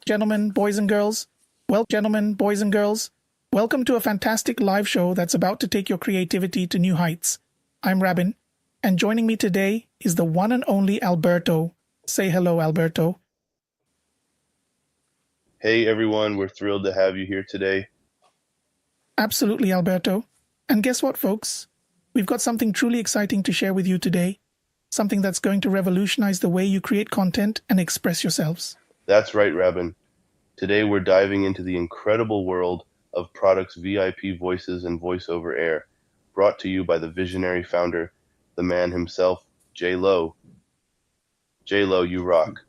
gentlemen, boys and girls. Welcome to a fantastic live show that's about to take your creativity to new heights. I'm Rabin, and joining me today is the one and only Alberto. Say hello, Alberto. Hey everyone, we're thrilled to have you here today. Absolutely, Alberto. And guess what, folks? We've got something truly exciting to share with you today. Something that's going to revolutionize the way you create content and express yourselves. That's right, Rabin. Today we're diving into the incredible world of products VIP voices and voice over air, brought to you by the visionary founder, the man himself, J Lo. J Lo, you rock.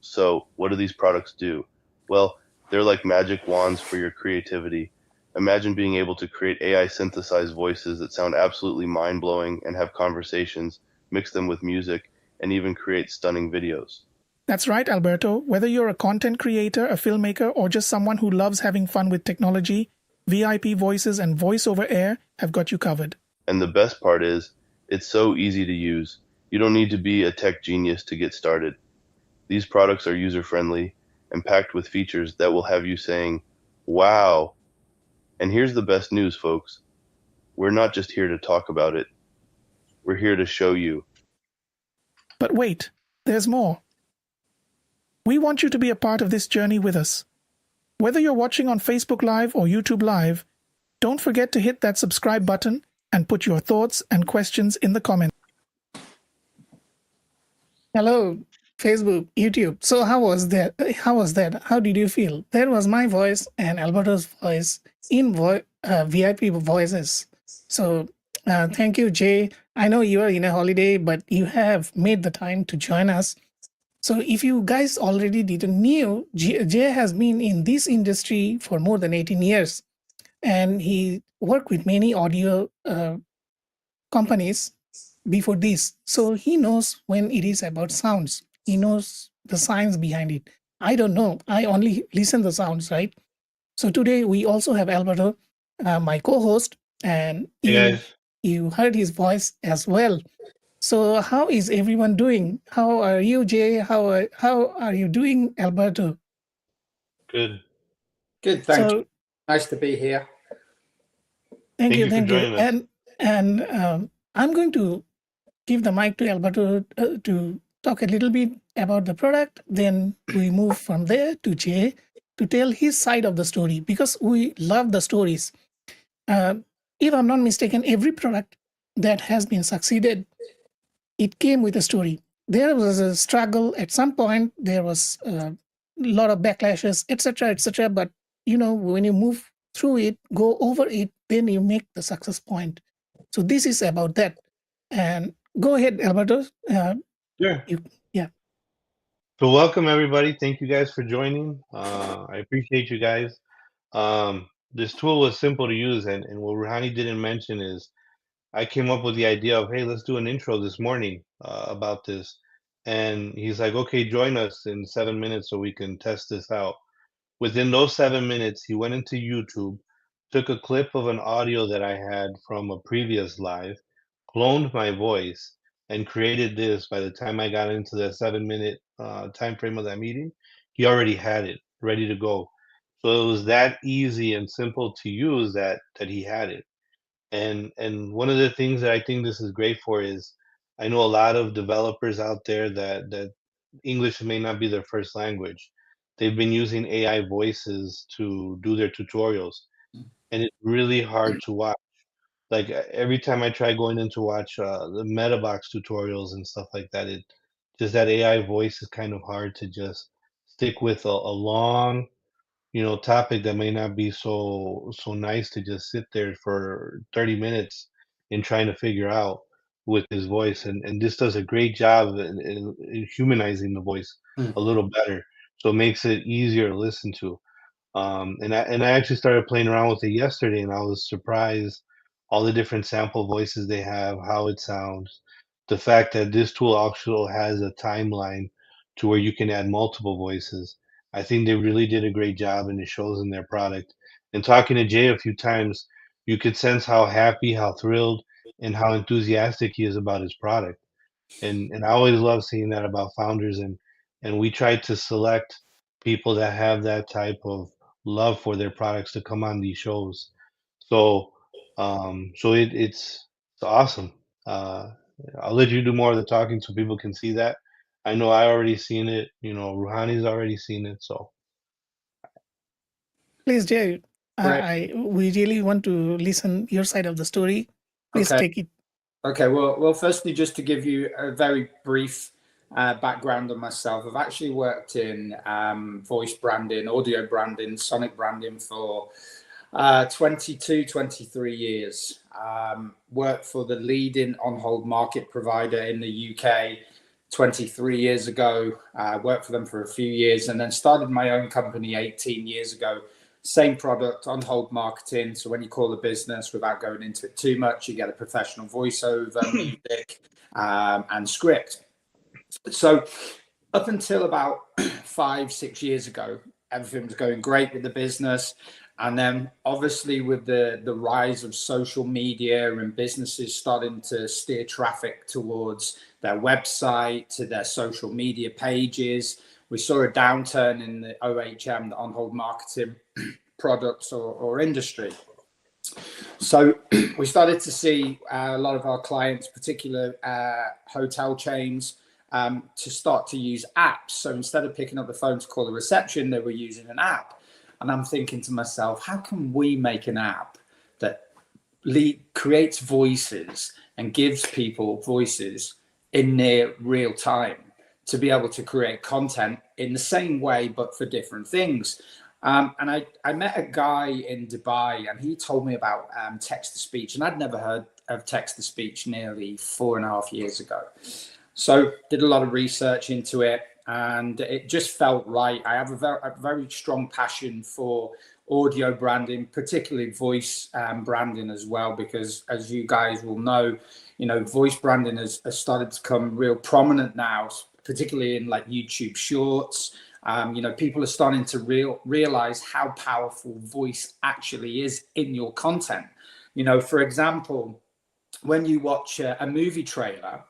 So, what do these products do? Well, they're like magic wands for your creativity. Imagine being able to create AI-synthesized voices that sound absolutely mind-blowing and have conversations, mix them with music, and even create stunning videos. That's right, Alberto. Whether you're a content creator, a filmmaker, or just someone who loves having fun with technology, VIP voices and voice over air have got you covered. And the best part is, it's so easy to use. You don't need to be a tech genius to get started. These products are user-friendly and packed with features that will have you saying, wow. And here's the best news, folks. We're not just here to talk about it. We're here to show you. But wait, there's more. We want you to be a part of this journey with us. Whether you're watching on Facebook Live or YouTube Live, don't forget to hit that subscribe button and put your thoughts and questions in the comments. Hello, Facebook, YouTube. So how was that? How did you feel? That was my voice and Alberto's voice in VIP voices. So thank you, Jay. I know you are in a holiday, but you have made the time to join us. So if you guys already didn't know, Jay has been in this industry for more than 18 years. And he worked with many audio companies before this. So he knows when it is about sounds. He knows the science behind it. I don't know. I only listen the sounds, right? So today we also have Alberto, my co-host, and you heard his voice as well. So how is everyone doing? How are you, Jay? How are you doing, Alberto? Good. Good, thank you. Nice to be here. Thank you. for joining us. And I'm going to give the mic to Alberto to talk a little bit about the product. Then we move from there to Jay to tell his side of the story, because we love the stories. If I'm not mistaken, every product that has been succeeded, it came with a story. There was a struggle at some point. There was a lot of backlashes, etc. But when you move through it, go over it, then you make the success point. So this is about that. And go ahead, Alberto. Sure. Yeah. So welcome everybody. Thank you guys for joining. I appreciate you guys. This tool was simple to use, and what Ruhani didn't mention is I came up with the idea of, hey, let's do an intro this morning about this. And he's like, okay, join us in 7 minutes so we can test this out. Within those 7 minutes, he went into YouTube, took a clip of an audio that I had from a previous live, cloned my voice, and created this. By the time I got into the 7-minute time frame of that meeting, he already had it ready to go. So it was that easy and simple to use that he had it. And one of the things that I think this is great for is I know a lot of developers out there that English may not be their first language. They've been using AI voices to do their tutorials, and it's really hard to watch. Like every time I try going in to watch the MetaBox tutorials and stuff like that, it just that AI voice is kind of hard to just stick with a long topic that may not be so nice to just sit there for 30 minutes and trying to figure out with his voice. And this does a great job in humanizing the voice a little better. So it makes it easier to listen to. And I actually started playing around with it yesterday, and I was surprised all the different sample voices they have, how it sounds, the fact that this tool also has a timeline to where you can add multiple voices. I think they really did a great job, and it shows in their product. And talking to Jay a few times, you could sense how happy, how thrilled, and how enthusiastic he is about his product. And I always love seeing that about founders. And we tried to select people that have that type of love for their products to come on these shows. So, it's awesome. I'll let you do more of the talking so people can see that. I know I already seen it. You know, Rouhani's already seen it. So, Please, Jay, Great. we really want to listen your side of the story. Please Okay. take it. Okay. Well, firstly, just to give you a very brief background on myself, I've actually worked in voice branding, audio branding, sonic branding for 22, 23 years. Worked for the leading on-hold market provider in the UK 23 years ago. Worked for them for a few years and then started my own company 18 years ago. Same product, on-hold marketing. So when you call a business, without going into it too much, you get a professional voiceover, music, and script. So up until about 5-6 years ago, everything was going great with the business. And then obviously with the rise of social media and businesses starting to steer traffic towards their website, to their social media pages, we saw a downturn in the OHM, the on-hold marketing products or industry. So we started to see a lot of our clients, particular hotel chains, to start to use apps. So instead of picking up the phone to call the reception, they were using an app. And I'm thinking to myself, how can we make an app that creates voices and gives people voices in near real time to be able to create content in the same way, but for different things? And I met a guy in Dubai and he told me about text-to-speech, and I'd never heard of text-to-speech nearly 4.5 years ago. So did a lot of research into it and it just felt right. I have a very strong passion for audio branding, particularly voice branding as well, because as you guys will know, voice branding has started to come real prominent now, particularly in like YouTube shorts. People are starting to realize how powerful voice actually is in your content. For example, when you watch a movie trailer,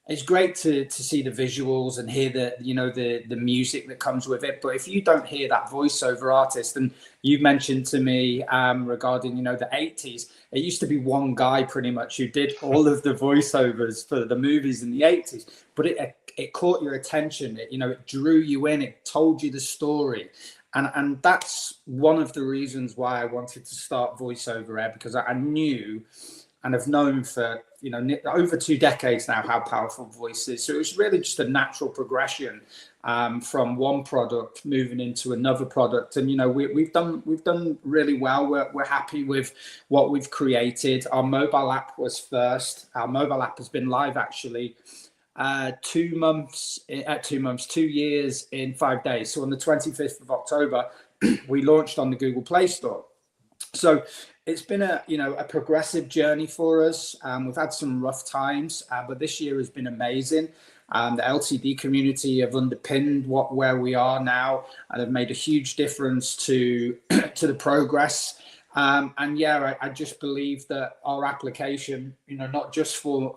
it's great to see the visuals and hear the music that comes with it. But if you don't hear that voiceover artist, and you mentioned to me regarding the 80s, it used to be one guy pretty much who did all of the voiceovers for the movies in the 80s, but it caught your attention. It drew you in. It told you the story. And that's one of the reasons why I wanted to start VoiceOver Air, because I knew and have known for over 2 decades now how powerful voice is. So it was really just a natural progression from one product moving into another product. And we've done really well. We're happy with what we've created. Our mobile app was first. Our mobile app has been live actually 2 years in 5 days. So on the 25th of October, we launched on the Google Play Store. So it's been a progressive journey for us. We've had some rough times, but this year has been amazing. The LTD community have underpinned where we are now and have made a huge difference to the progress. I just believe that our application, not just for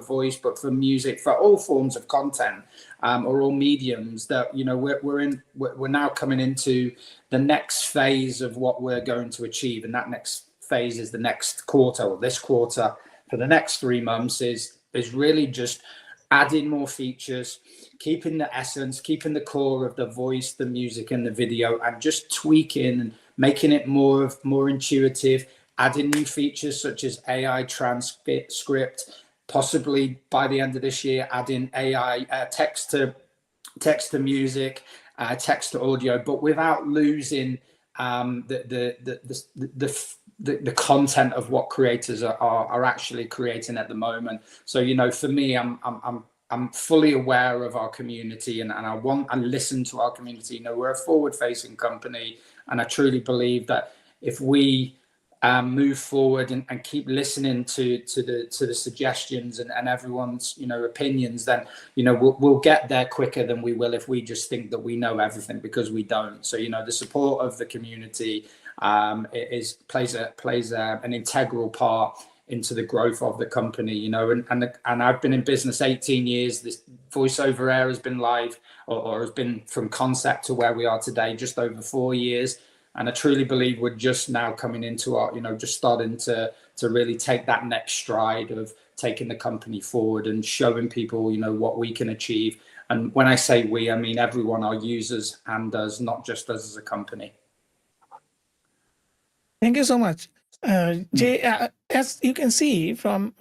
voice, but for music, for all forms of content, or all mediums, that we're now coming into the next phase of what we're going to achieve, and that next phase is the next quarter, or this quarter for the next 3 months is really just adding more features, keeping the essence, keeping the core of the voice, the music and the video, and just tweaking and making it more intuitive, adding new features such as AI transcript, possibly by the end of this year, adding AI text to music, text to audio, but without losing the content of what creators are actually creating at the moment. So for me, I'm fully aware of our community, and I listen to our community. We're a forward-facing company, and I truly believe that if we move forward and keep listening to the suggestions and everyone's opinions, then we'll get there quicker than we will if we just think that we know everything, because we don't. So the support of the community plays an integral part into the growth of the company, you know, and I've been in business 18 years. This voice over air has been live or has been from concept to where we are today, just over 4 years. And I truly believe we're just now coming into our, you know, just starting to really take that next stride of taking the company forward and showing people, you know, what we can achieve. And when I say we, I mean everyone, our users and us, not just us as a company. Thank you so much, Jay. As you can see from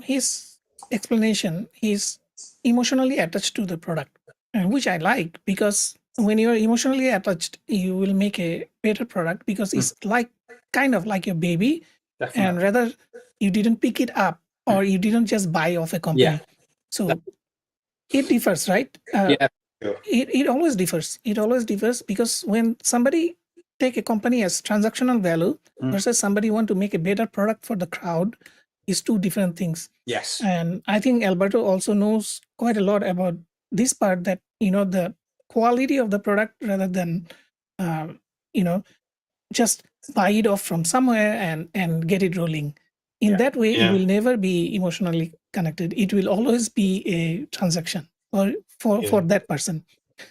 his explanation, he's emotionally attached to the product, which I like, because when you're emotionally attached, you will make a better product, because it's like kind of like your baby. Definitely. And rather you didn't pick it up or you didn't just buy off a company. Yeah. So it differs, right? Yeah. Sure. It always differs. It always differs, because when somebody take a company as transactional value versus somebody want to make a better product for the crowd is two different things. Yes. And I think Alberto also knows quite a lot about this part, that, you know, the quality of the product rather than, you know, just buy it off from somewhere and get it rolling. In that way, it will never be emotionally connected. It will always be a transaction or for that person.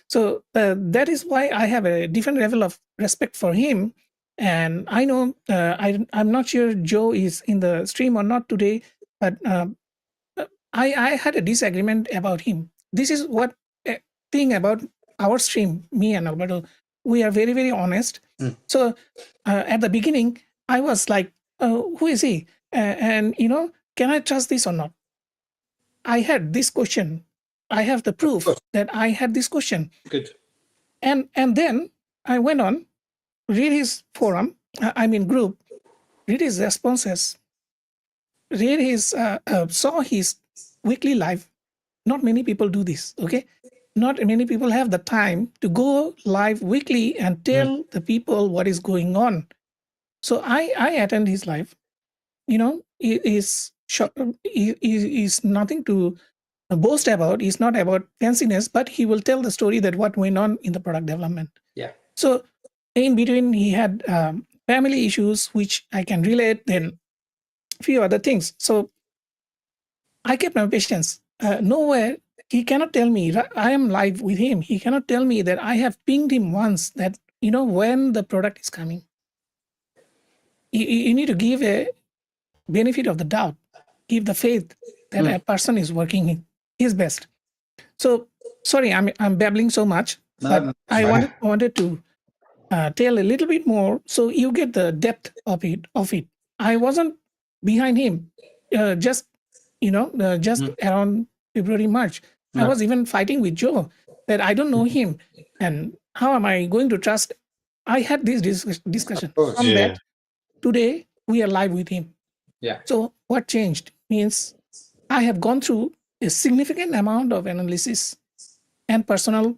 So that is why I have a different level of respect for him. And I know I'm not sure Joe is in the stream or not today, but I had a disagreement about him. This is what thing about our stream, me and Alberto, we are very, very honest. So at the beginning, I was like, who is he? And, you know, can I trust this or not? I had this question. I have the proof that I had this question. Good. And then I went on, read his forum, group, read his responses, read his, saw his weekly live. Not many people do this, okay? Not many people have the time to go live weekly and tell the people what is going on. So I attend his live. You know, it is nothing to boast about. It's not about fanciness, but he will tell the story that what went on in the product development. Yeah. So in between, he had family issues, which I can relate, then a few other things. So I kept my patience. Nowhere, he cannot tell me, I am live with him. He cannot tell me that I have pinged him once that, you know, when the product is coming. You need to give a benefit of the doubt, give the faith that a person is working his best. So sorry, I'm babbling so much, but I wanted to tell a little bit more so you get the depth of it. I wasn't behind him, just around February, March. I was even fighting with Joe that I don't know him, and how am I going to trust? I had this discussion. From that, today we are live with him. Yeah. So what changed means I have gone through a significant amount of analysis and personal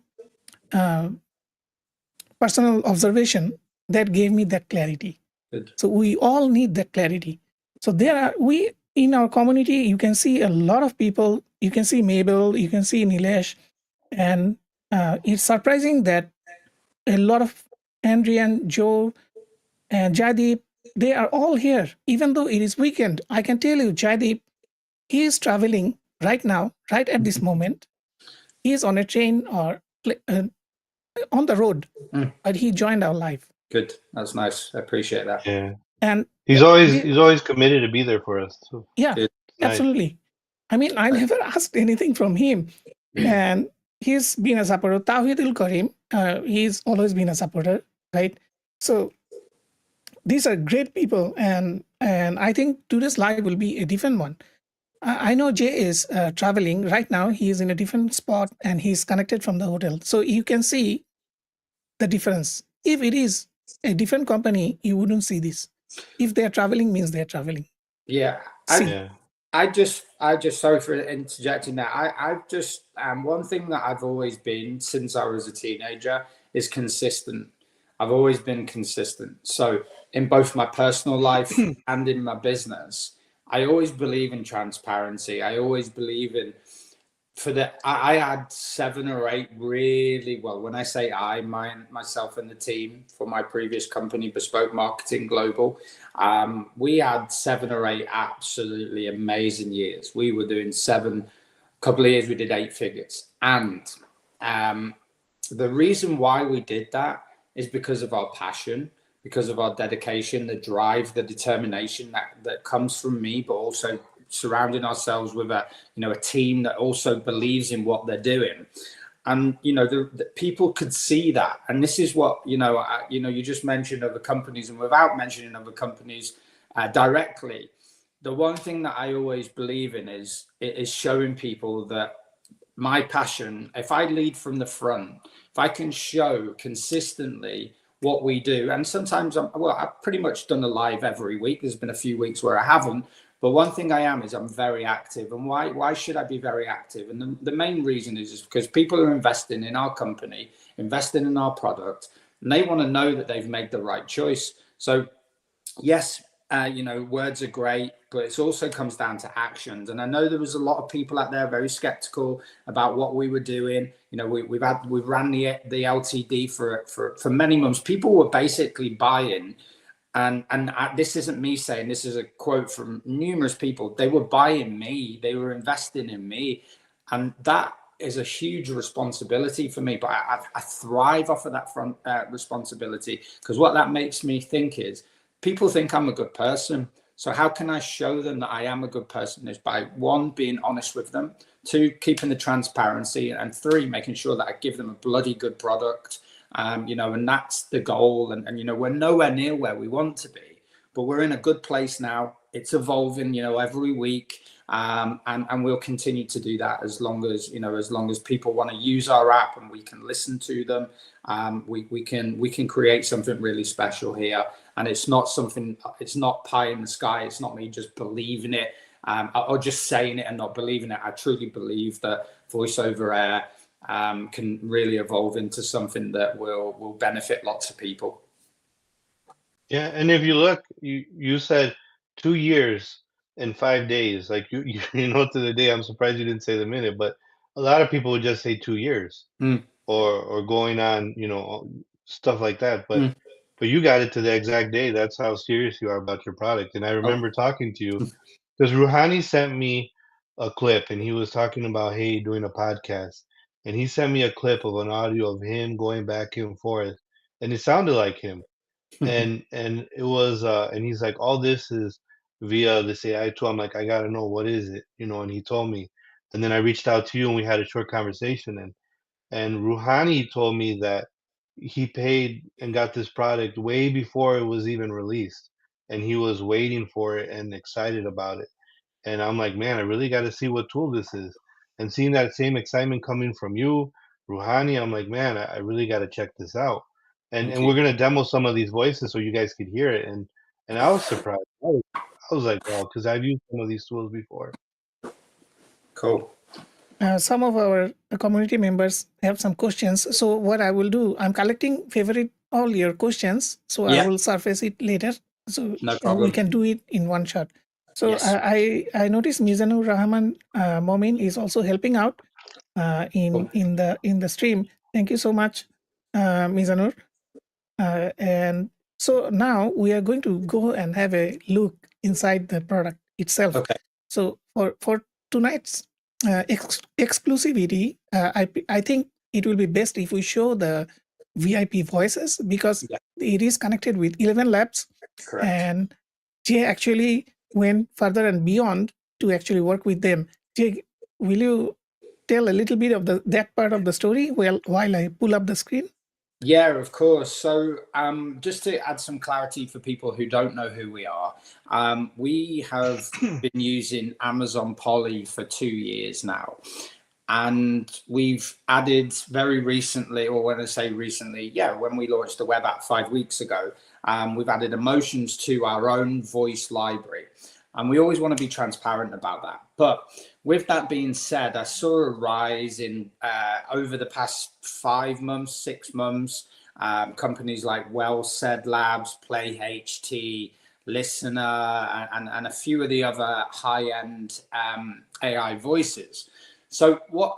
observation that gave me that clarity. Good. So we all need that clarity. So we in our community, you can see a lot of people. You can see Mabel, you can see Nilesh, and it's surprising that a lot of Andrian, Joe, and Jaideep, they are all here. Even though it is weekend, I can tell you, Jaideep, he is traveling right now, right at this moment. He is on a train or on the road, but he joined our live. Good. That's nice. I appreciate that. Yeah. And he's always committed to be there for us. So yeah, absolutely. I mean, I never asked anything from him, and he's been a supporter. Tawhidul Karim, he's always been a supporter, right? So these are great people, and I think today's live will be a different one. I know Jay is traveling right now. He is in a different spot, and he's connected from the hotel. So you can see the difference. If it is a different company, you wouldn't see this. If they're traveling, means they're traveling. Yeah. I just sorry for interjecting that. I've just one thing that I've always been since I was a teenager is consistent. I've always been consistent. So in both my personal life and in my business, I always believe in transparency. I always believe in I had 7 or 8 really well. When I say myself and the team for my previous company, Bespoke Marketing Global, we had 7 or 8 absolutely amazing years. We were doing 7, couple of years we did 8 figures, and the reason why we did that is because of our passion, because of our dedication, the drive, the determination that comes from me, but also surrounding ourselves with a team that also believes in what they're doing. And the people could see that, and this is what you just mentioned other companies, and without mentioning other companies directly, the one thing that I always believe in is showing people that my passion, if I lead from the front, if I can show consistently what we do, and sometimes I've pretty much done a live every week. There's been a few weeks where I haven't, but one thing I am is I'm very active. And why should I be very active? And the main reason is because people are investing in our company, investing in our product, and they want to know that they've made the right choice. So yes, words are great, but it also comes down to actions. And I know there was a lot of people out there very skeptical about what we were doing. We've ran the LTD for many months. People were basically buying, and this isn't me saying, this is a quote from numerous people. They were buying me, they were investing in me, and that is a huge responsibility for me. But I thrive off of that front responsibility, because what that makes me think is, people think I'm a good person. So how can I show them that I am a good person? Is by 1, being honest with them, 2, keeping the transparency, and 3, making sure that I give them a bloody good product. And that's the goal. And we're nowhere near where we want to be, but we're in a good place now. It's evolving, every week. And we'll continue to do that as long as people want to use our app and we can listen to them. We can create something really special here. And it's not pie in the sky. It's not me just believing it, or just saying it and not believing it. I truly believe that voice over air can really evolve into something that will benefit lots of people. Yeah, and if you look, you said 2 years and 5 days. Like to the day. I'm surprised you didn't say the minute, but a lot of people would just say 2 years or going on, stuff like that. But you got it to the exact day. That's how serious you are about your product. And I remember talking to you because Rouhani sent me a clip, and he was talking about, hey, doing a podcast, and he sent me a clip of an audio of him going back and forth, and it sounded like him. And it was and he's like, all this is via this AI tool. I'm like, I gotta know, what is it, and he told me, and then I reached out to you and we had a short conversation, and Rouhani told me that he paid and got this product way before it was even released, and he was waiting for it and excited about it. And I'm like, man, I really got to see what tool this is. And seeing that same excitement coming from you, Rouhani, I'm like, man, I really got to check this out. And we're gonna demo some of these voices so you guys could hear it. And I was surprised. I was like, wow, because I've used some of these tools before. Cool. Some of our community members have some questions. So what I will do, I'm collecting all your questions. So I will surface it later. So No problem. we can do it in one shot. So Yes. I noticed Mizanur Rahman Momin is also helping out in the stream. Thank you so much, Mizanur. And so now we are going to go and have a look inside the product itself. Okay. So for tonight's exclusivity, I think it will be best if we show the VIP voices, because it is connected with ElevenLabs. Correct. And Jay actually went further and beyond to actually work with them. Jay, will you tell a little bit of that part of the story while I pull up the screen? Yeah, of course. So just to add some clarity for people who don't know who we are, we have been using Amazon Polly for 2 years now. And we've added very recently, or when I say recently, when we launched the web app 5 weeks ago, we've added emotions to our own voice library. And we always want to be transparent about that. But with that being said, I saw a rise in over the past 5 months, 6 months, companies like Well Said Labs, Play HT, Listener, and a few of the other high-end AI voices. So what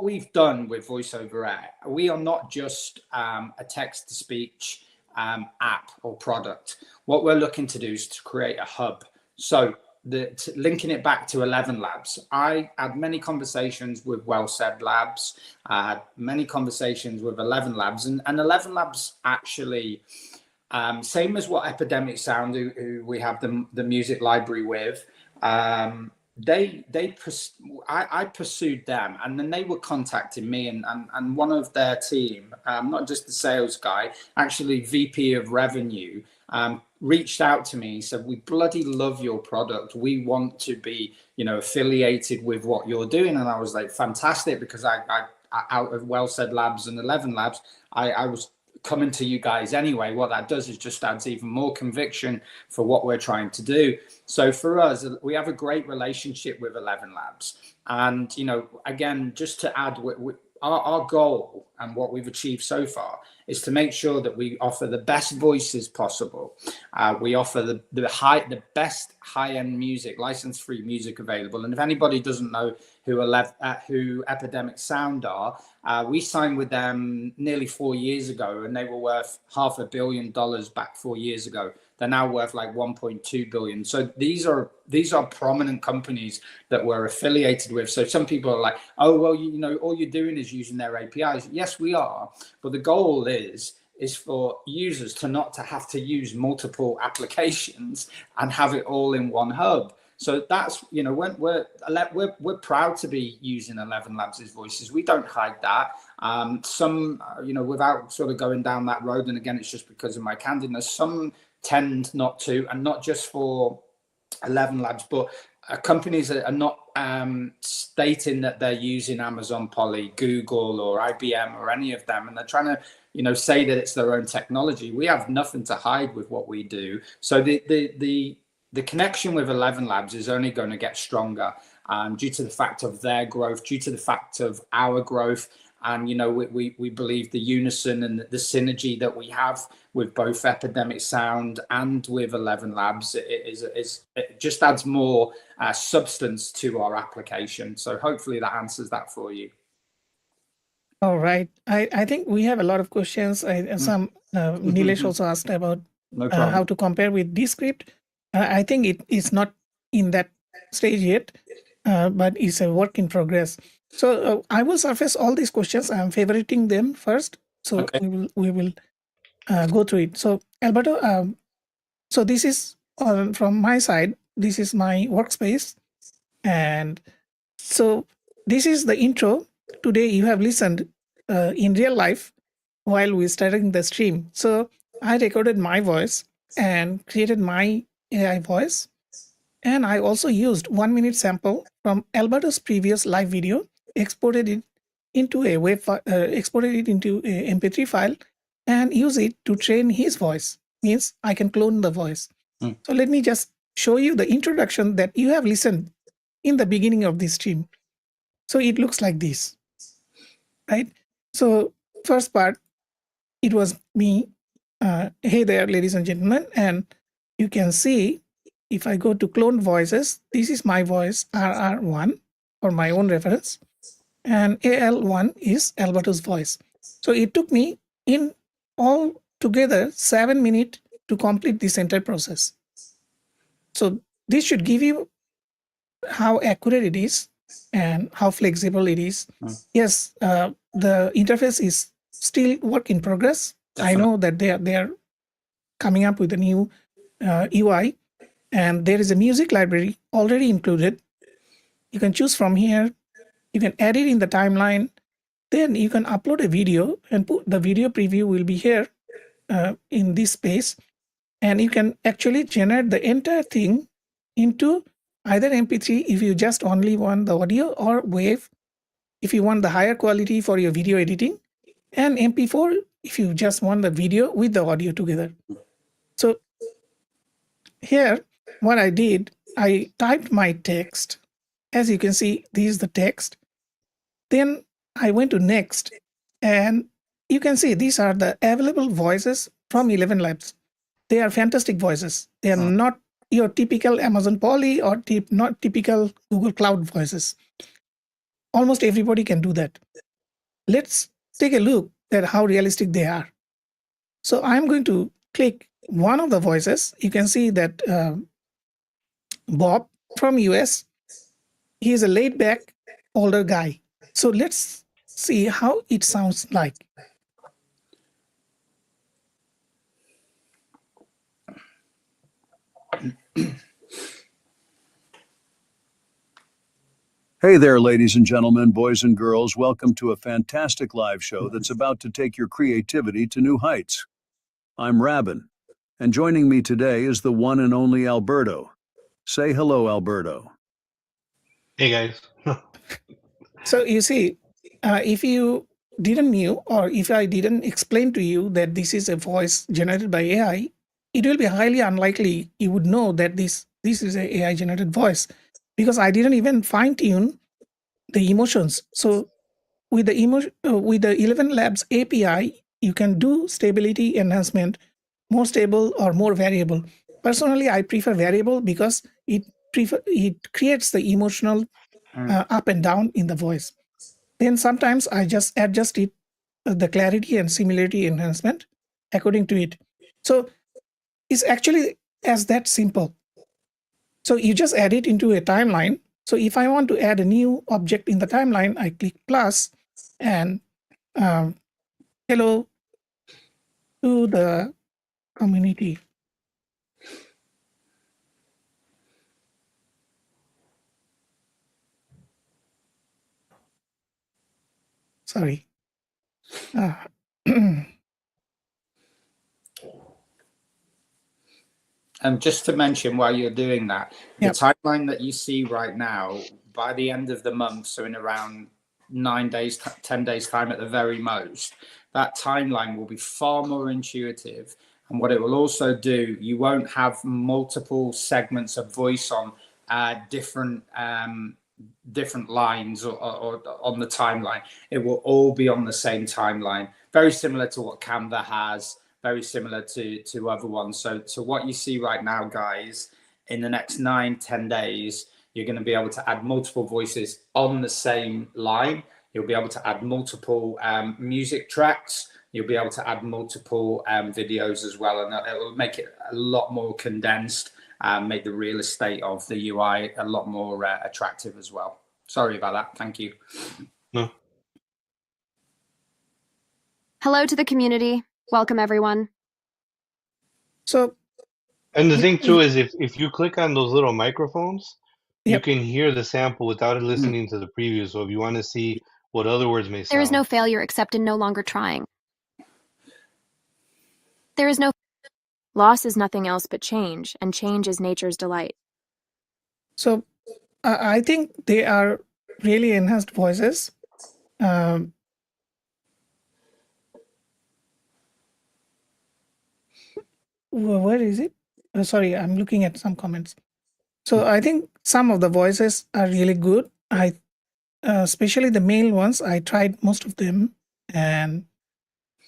we've done with VoiceOver Air, we are not just a text-to-speech app or product. What we're looking to do is to create a hub. So linking it back to ElevenLabs, I had many conversations with Well Said Labs, many conversations with ElevenLabs, and ElevenLabs actually, same as what Epidemic Sound, who we have the music library with, I pursued them, and then they were contacting me, and one of their team, not just the sales guy, actually VP of revenue, reached out to me and said, we bloody love your product, we want to be, you know, affiliated with what you're doing. And I was like, fantastic, because I out of Well Said Labs and ElevenLabs, I was coming to you guys anyway. What that does is just adds even more conviction for what we're trying to do. So for us, we have a great relationship with ElevenLabs. And, you know, again, just to add, our goal and what we've achieved so far is to make sure that we offer the best voices possible. We offer the best high-end music, license-free music available. And if anybody doesn't know who Epidemic Sound are, we signed with them nearly 4 years ago, and they were worth $500 million back 4 years ago. They're now worth like 1.2 billion. So these are prominent companies that we're affiliated with. So some people are like, oh, well, you know, all you're doing is using their APIs. Yes, we are. But the goal is for users to not to have to use multiple applications and have it all in one hub. So that's, you know, when we're proud to be using ElevenLabs' voices. We don't hide that. Some, you know, without sort of going down that road, and again, it's just because of my candidness, some tend not to, and not just for ElevenLabs, but companies that are not stating that they're using Amazon Poly, Google, or IBM, or any of them, and they're trying to, you know, say that it's their own technology. We have nothing to hide with what we do. So the connection with ElevenLabs is only going to get stronger due to the fact of their growth, due to the fact of our growth. And, you know, we believe the unison and the synergy that we have with both Epidemic Sound and with ElevenLabs it just adds more substance to our application. So hopefully that answers that for you. All right. I think we have a lot of questions. Some Nilesh also asked about how to compare with Descript. I think it is not in that stage yet, but it's a work in progress. So I will surface all these questions. I'm favoriting them first. So Okay. we will go through it. So Alberto, so this is from my side. This is my workspace. And so this is the intro. Today you have listened in real life while we started the stream. So I recorded my voice and created my AI voice. And I also used 1 minute sample from Alberto's previous live video, exported it into a MP3 file, and use it to train his voice. Means I can clone the voice. So let me just show you the introduction that you have listened in the beginning of this stream. So it looks like this, right? So first part, it was me. Hey there, ladies and gentlemen. And you can see, if I go to clone voices, this is my voice, RR1, for my own reference. And AL1 is Alberto's voice. So it took me in all together 7 minutes to complete this entire process. So this should give you how accurate it is and how flexible it is. Yes, the interface is still work in progress. Definitely. I know that they are coming up with a new UI, and there is a music library already included. You can choose from here. You can add it in the timeline. Then you can upload a video, and put the video preview will be here in this space. And you can actually generate the entire thing into either MP3 if you just only want the audio, or WAV if you want the higher quality for your video editing, and MP4 if you just want the video with the audio together. So here, what I did, I typed my text. As you can see, this is the text. Then I went to next, and you can see these are the available voices from ElevenLabs. They are fantastic voices. They are not your typical Amazon Poly or not typical Google Cloud voices. almost everybody can do that. Let's take a look at how realistic they are. So I'm going to click one of the voices. You can see that Bob from US, he is a laid back older guy. So let's see how it sounds like. Hey there, ladies and gentlemen, boys and girls. Welcome to a fantastic live show that's about to take your creativity to new heights. I'm Rabin, and joining me today is the one and only Alberto. Say hello, Alberto. Hey guys. So you see, if you didn't knew, or if I didn't explain to you that this is a voice generated by AI, it will be highly unlikely you would know that this is a AI generated voice, because I didn't even fine tune the emotions. So with the with the ElevenLabs API, you can do stability enhancement, more stable or more variable. Personally, I prefer variable because it creates the emotional up and down in the voice. Then sometimes I just adjust it, the clarity and similarity enhancement according to it. So it's actually as that simple. So you just add it into a timeline. So if I want to add a new object in the timeline, I click plus and hello to the community. Sorry. Just to mention while you're doing that, the Yep. timeline that you see right now, by the end of the month, so in around 9 days, 10 days time at the very most, that timeline will be far more intuitive. And what it will also do, you won't have multiple segments of voice on different lines or on the timeline. It will all be on the same timeline, very similar to what Canva has, very similar to other ones. So what you see right now, guys, in the next 9-10 days, you're going to be able to add multiple voices on the same line. You'll be able to add multiple music tracks. You'll be able to add multiple videos as well, and it will make it a lot more condensed and make the real estate of the UI a lot more attractive as well. Sorry about that. Thank you. No. Hello to the community. Welcome, everyone. So, And the thing too is if you click on those little microphones, you yep. can hear the sample without listening to the preview. So if you want to see what other words may sound. There is no failure except in no longer trying. There is no loss is nothing else but change, and change is nature's delight. So I think they are really enhanced voices. Where is it? Sorry, I'm looking at some comments. So I think some of the voices are really good. Especially the male ones, I tried most of them, and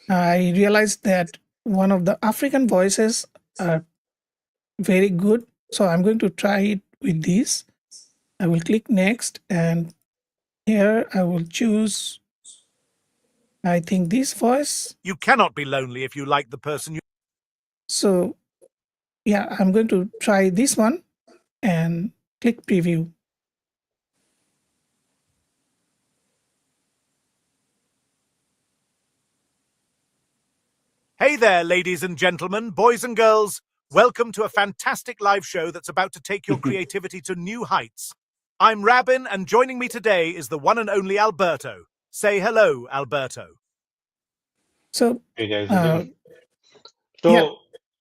I realized that one of the African voices are very good. So I'm going to try it with these. I will click next, and here I will choose, I think, this voice. You cannot be lonely if you like the person you... So yeah, I'm going to try this one and click preview. Hey there, ladies and gentlemen, boys and girls. Welcome to a fantastic live show that's about to take your creativity to new heights. I'm Rabin, and joining me today is the one and only Alberto. Say hello, Alberto. So, Hey guys again. yeah.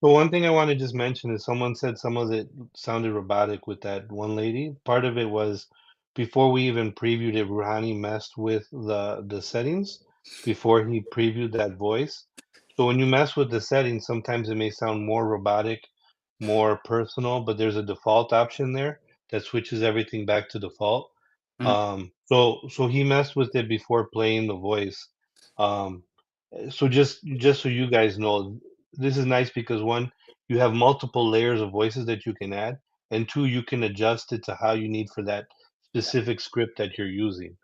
So one thing I want to just mention is someone said some of it sounded robotic with that one lady. Part of it was before we even previewed it, Rouhani messed with the settings before he previewed that voice. So when you mess with the settings, sometimes it may sound more robotic, more personal, but there's a default option there that switches everything back to default. So he messed with it before playing the voice. So just so you guys know, this is nice because one, you have multiple layers of voices that you can add, and two, you can adjust it to how you need for that specific script that you're using.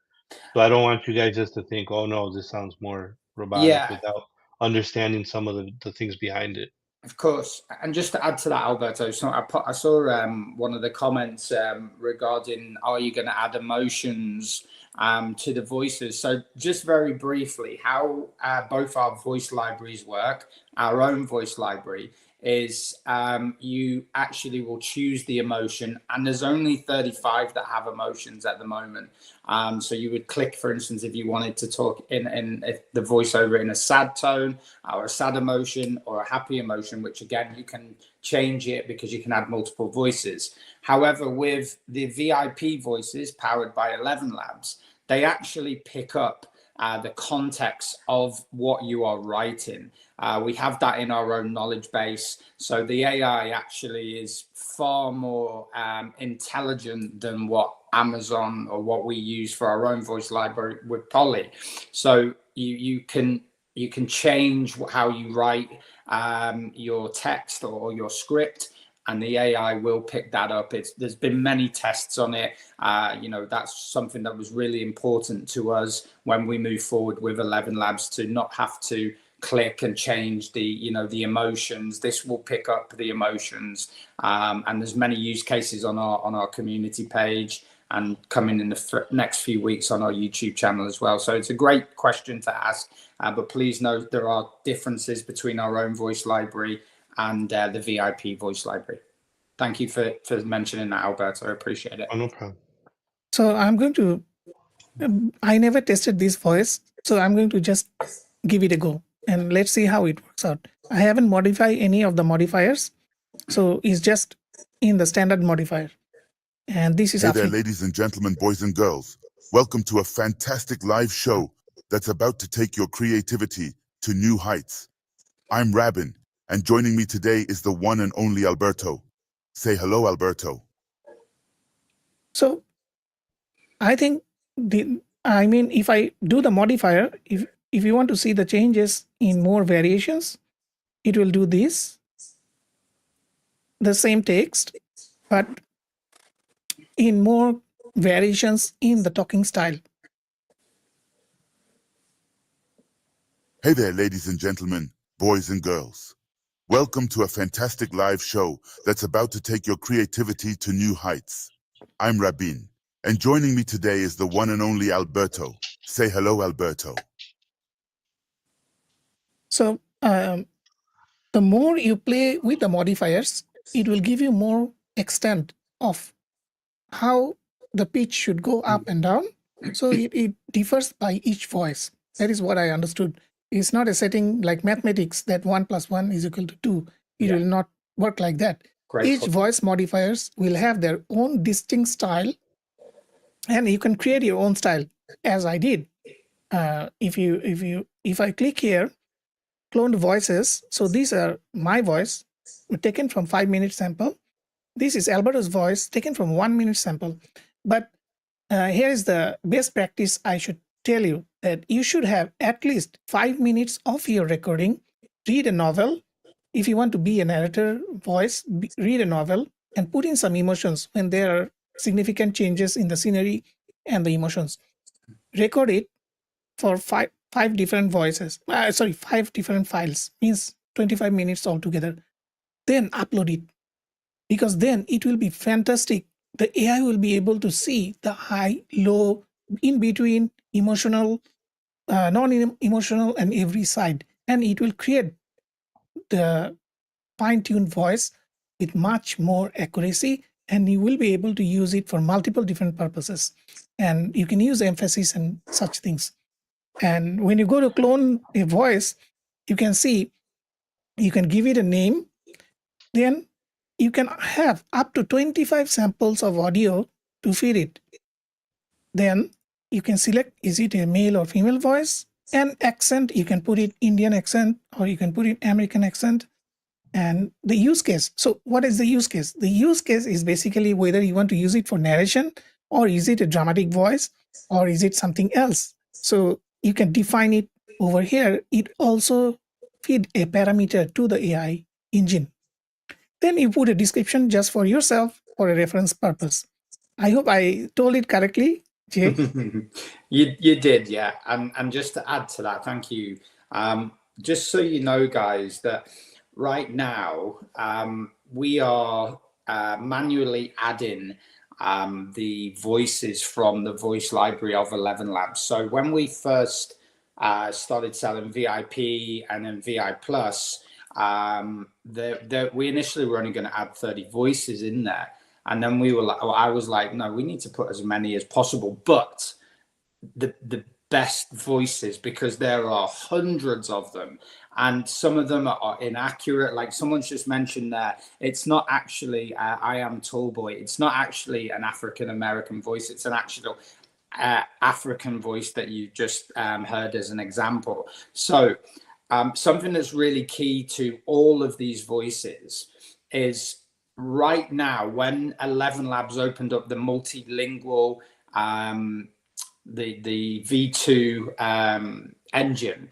So I don't want you guys just to think, oh no, this sounds more robotic Yeah, without understanding some of the things behind it. of course. And just to add to that, Alberto, so I saw one of the comments regarding, are you going to add emotions to the voices? So just very briefly, how both our voice libraries work, our own voice library is you actually will choose the emotion, and there's only 35 that have emotions at the moment. So you would click, for instance, if you wanted to talk in the voiceover in a sad tone or a sad emotion or a happy emotion, which again, you can change it because you can add multiple voices. However, with the VIP voices powered by ElevenLabs, they actually pick up the context of what you are writing. We have that in our own knowledge base. So the AI actually is far more intelligent than what Amazon or what we use for our own voice library with Polly. So you can change how you write your text or your script, and the AI will pick that up. There's been many tests on it. That's something that was really important to us when we move forward with ElevenLabs, to not have to click and change the emotions. This will pick up the emotions, and there's many use cases on our community page and coming in the next few weeks on our YouTube channel as well. So it's a great question to ask, but please note there are differences between our own voice library and the VIP voice library. Thank you for mentioning that, Alberto. I appreciate it. Oh, no problem. So I'm going to, I never tested this voice, so I'm going to just give it a go and let's see how it works out. I haven't modified any of the modifiers, so it's just in the standard modifier. And this is Hey there, ladies and gentlemen, boys and girls. Welcome to a fantastic live show that's about to take your creativity to new heights. I'm Rabin, and joining me today is the one and only Alberto. Say hello, Alberto. So I think if I do the modifier, if you want to see the changes in more variations, it will do this, the same text, but in more variations in the talking style. Hey there, ladies and gentlemen, boys and girls. Welcome to a fantastic live show that's about to take your creativity to new heights. I'm Rabin, and joining me today is the one and only Alberto. Say hello, Alberto. So the more you play with the modifiers, it will give you more extent of how the pitch should go up and down. So it differs by each voice. That is what I understood. It's not a setting like mathematics that 1 + 1 = 2. It will not work like that. Each voice modifiers will have their own distinct style, and you can create your own style, as I did. If I click here, cloned voices. So these are my voice taken from 5-minute sample. This is Alberto's voice taken from 1-minute sample. But here is the best practice I should tell you, that you should have at least 5 minutes of your recording. Read a novel. If you want to be a narrator voice, read a novel and put in some emotions when there are significant changes in the scenery and the emotions. Record it for five different voices. 5 different files, means 25 minutes altogether. Then upload it, because then it will be fantastic. The AI will be able to see the high, low, in between, emotional, non-emotional, and every side. And it will create the fine-tuned voice with much more accuracy, and you will be able to use it for multiple different purposes. And you can use emphasis and such things. And when you go to clone a voice, you can see, you can give it a name, then you can have up to 25 samples of audio to feed it. Then you can select, is it a male or female voice? And accent, you can put it Indian accent or you can put it American accent. And the use case. So what is the use case? The use case is basically whether you want to use it for narration, or is it a dramatic voice, or is it something else? So you can define it over here. It also feed a parameter to the AI engine. Then you put a description just for yourself for a reference purpose. I hope I told it correctly, Jay? You did, yeah. And just to add to that, thank you. Just so you know, guys, that right now we are manually adding the voices from the voice library of ElevenLabs. So when we first started selling VIP and then VI Plus, we initially were only going to add 30 voices in there. And then we were like, I was like, no, we need to put as many as possible, but the best voices, because there are hundreds of them and some of them are inaccurate. Like someone's just mentioned there, it's not actually I am tall boy, it's not actually an African American voice, it's an actual African voice that you just heard as an example. So something that's really key to all of these voices is right now, when ElevenLabs opened up the multilingual the V2 engine,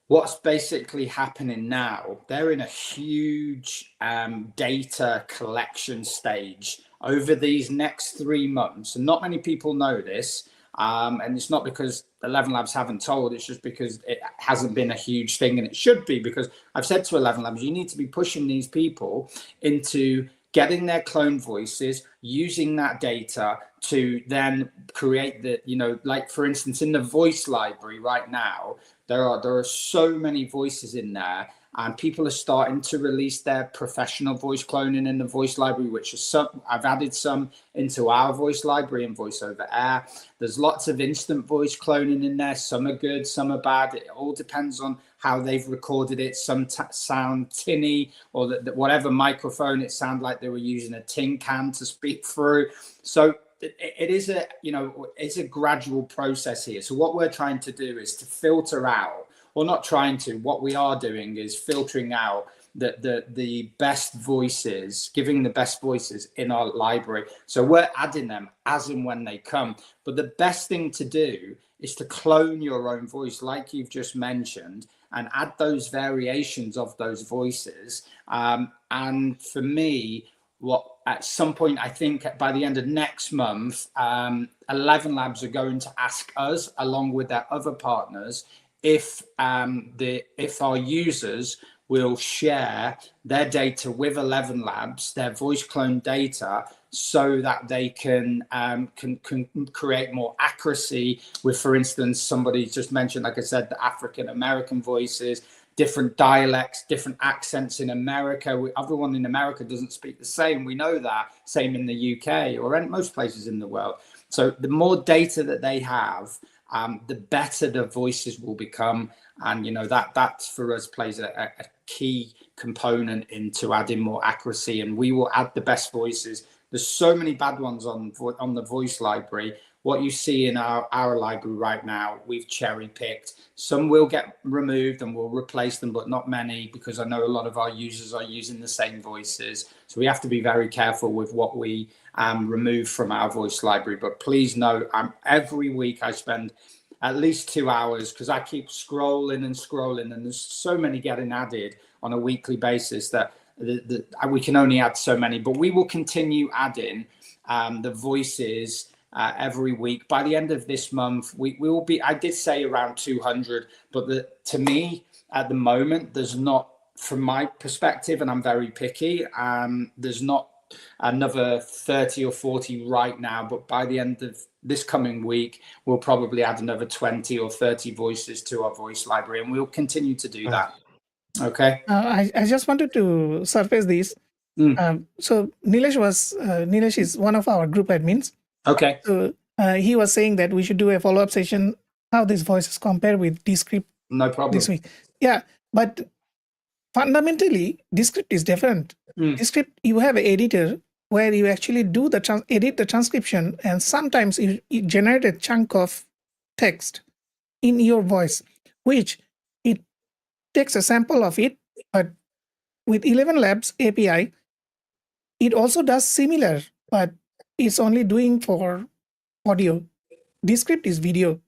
what's basically happening now, they're in a huge data collection stage over these next 3 months. And not many people know this. And it's not because ElevenLabs haven't told, it's just because it hasn't been a huge thing, and it should be, because I've said to ElevenLabs, you need to be pushing these people into getting their clone voices, using that data to then create the, like for instance, in the voice library right now, there are so many voices in there, and people are starting to release their professional voice cloning in the voice library, which is I've added some into our voice library and voice over air. There's lots of instant voice cloning in there. Some are good, some are bad. It all depends on how they've recorded it. Some sound tinny, or whatever microphone, it sounded like they were using a tin can to speak through. So it is it's a gradual process here. So what we're trying to do is to filter out, or not trying to, what we are doing is filtering out the best voices, giving the best voices in our library. So we're adding them as and when they come. But the best thing to do is to clone your own voice, like you've just mentioned, and add those variations of those voices. And for me, at some point, I think by the end of next month, ElevenLabs are going to ask us, along with their other partners, if our users will share their data with ElevenLabs, their voice clone data, so that they can create more accuracy with, for instance, somebody just mentioned, like I said, the African American voices, different dialects, different accents in America. Everyone in America doesn't speak the same. We know that. Same in the UK or in most places in the world. So the more data that they have, the better the voices will become. And, that for us plays a key component into adding more accuracy. And we will add the best voices. There's so many bad ones on the voice library. What you see in our library right now, we've cherry picked. Some will get removed and we'll replace them, but not many, because I know a lot of our users are using the same voices. So we have to be very careful with what we remove from our voice library. But please know, every week I spend at least 2 hours, because I keep scrolling and scrolling, and there's so many getting added on a weekly basis that we can only add so many. But we will continue adding the voices every week. By the end of this month, we will be, I did say around 200, but to me at the moment, there's not, from my perspective, and I'm very picky, there's not another 30 or 40 right now, but by the end of this coming week, we'll probably add another 20 or 30 voices to our voice library, and we'll continue to do that. Okay. I just wanted to surface this. So Nilesh is one of our group admins. Okay. So he was saying that we should do a follow-up session, how these voices compare with Descript. No problem. This week. Yeah, but fundamentally, Descript is different. Descript, you have an editor where you actually do edit the transcription, and sometimes you generate a chunk of text in your voice, which it takes a sample of it. But with ElevenLabs API, it also does similar, but it's only doing for audio. Descript is video.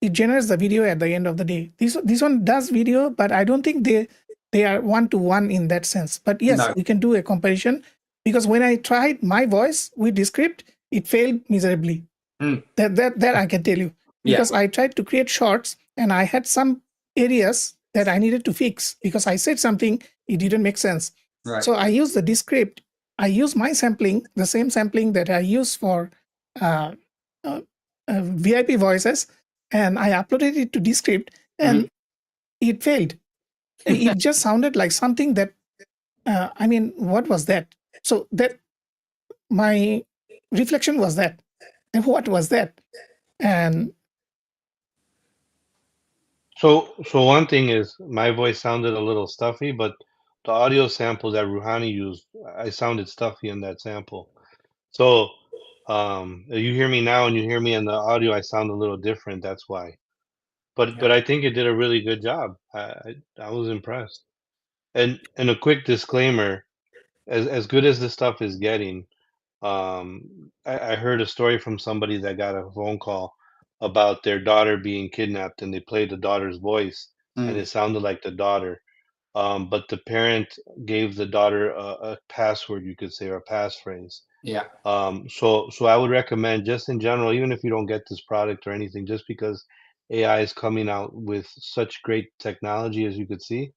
It generates the video at the end of the day. This one does video, but I don't think they are one-to-one in that sense. But yes, we can do a comparison, because when I tried my voice with Descript, it failed miserably. That I can tell you, because I tried to create shorts and I had some areas that I needed to fix because I said something, it didn't make sense. Right. So I use the Descript. I use my sampling, the same sampling that I use for VIP voices, and I uploaded it to Descript, and it failed. It just sounded like something that, I mean, what was that? So that my reflection was that, and what was that? And So one thing is my voice sounded a little stuffy, but the audio sample that Rouhani used, I sounded stuffy in that sample. So you hear me now and you hear me in the audio, I sound a little different. That's why. But I think it did a really good job. I was impressed. And a quick disclaimer, as good as this stuff is getting, I heard a story from somebody that got a phone call about their daughter being kidnapped, and they played the daughter's voice, and it sounded like the daughter. But the parent gave the daughter a password, you could say, or a passphrase. Yeah. So I would recommend, just in general, even if you don't get this product or anything, just because AI is coming out with such great technology, as you could see,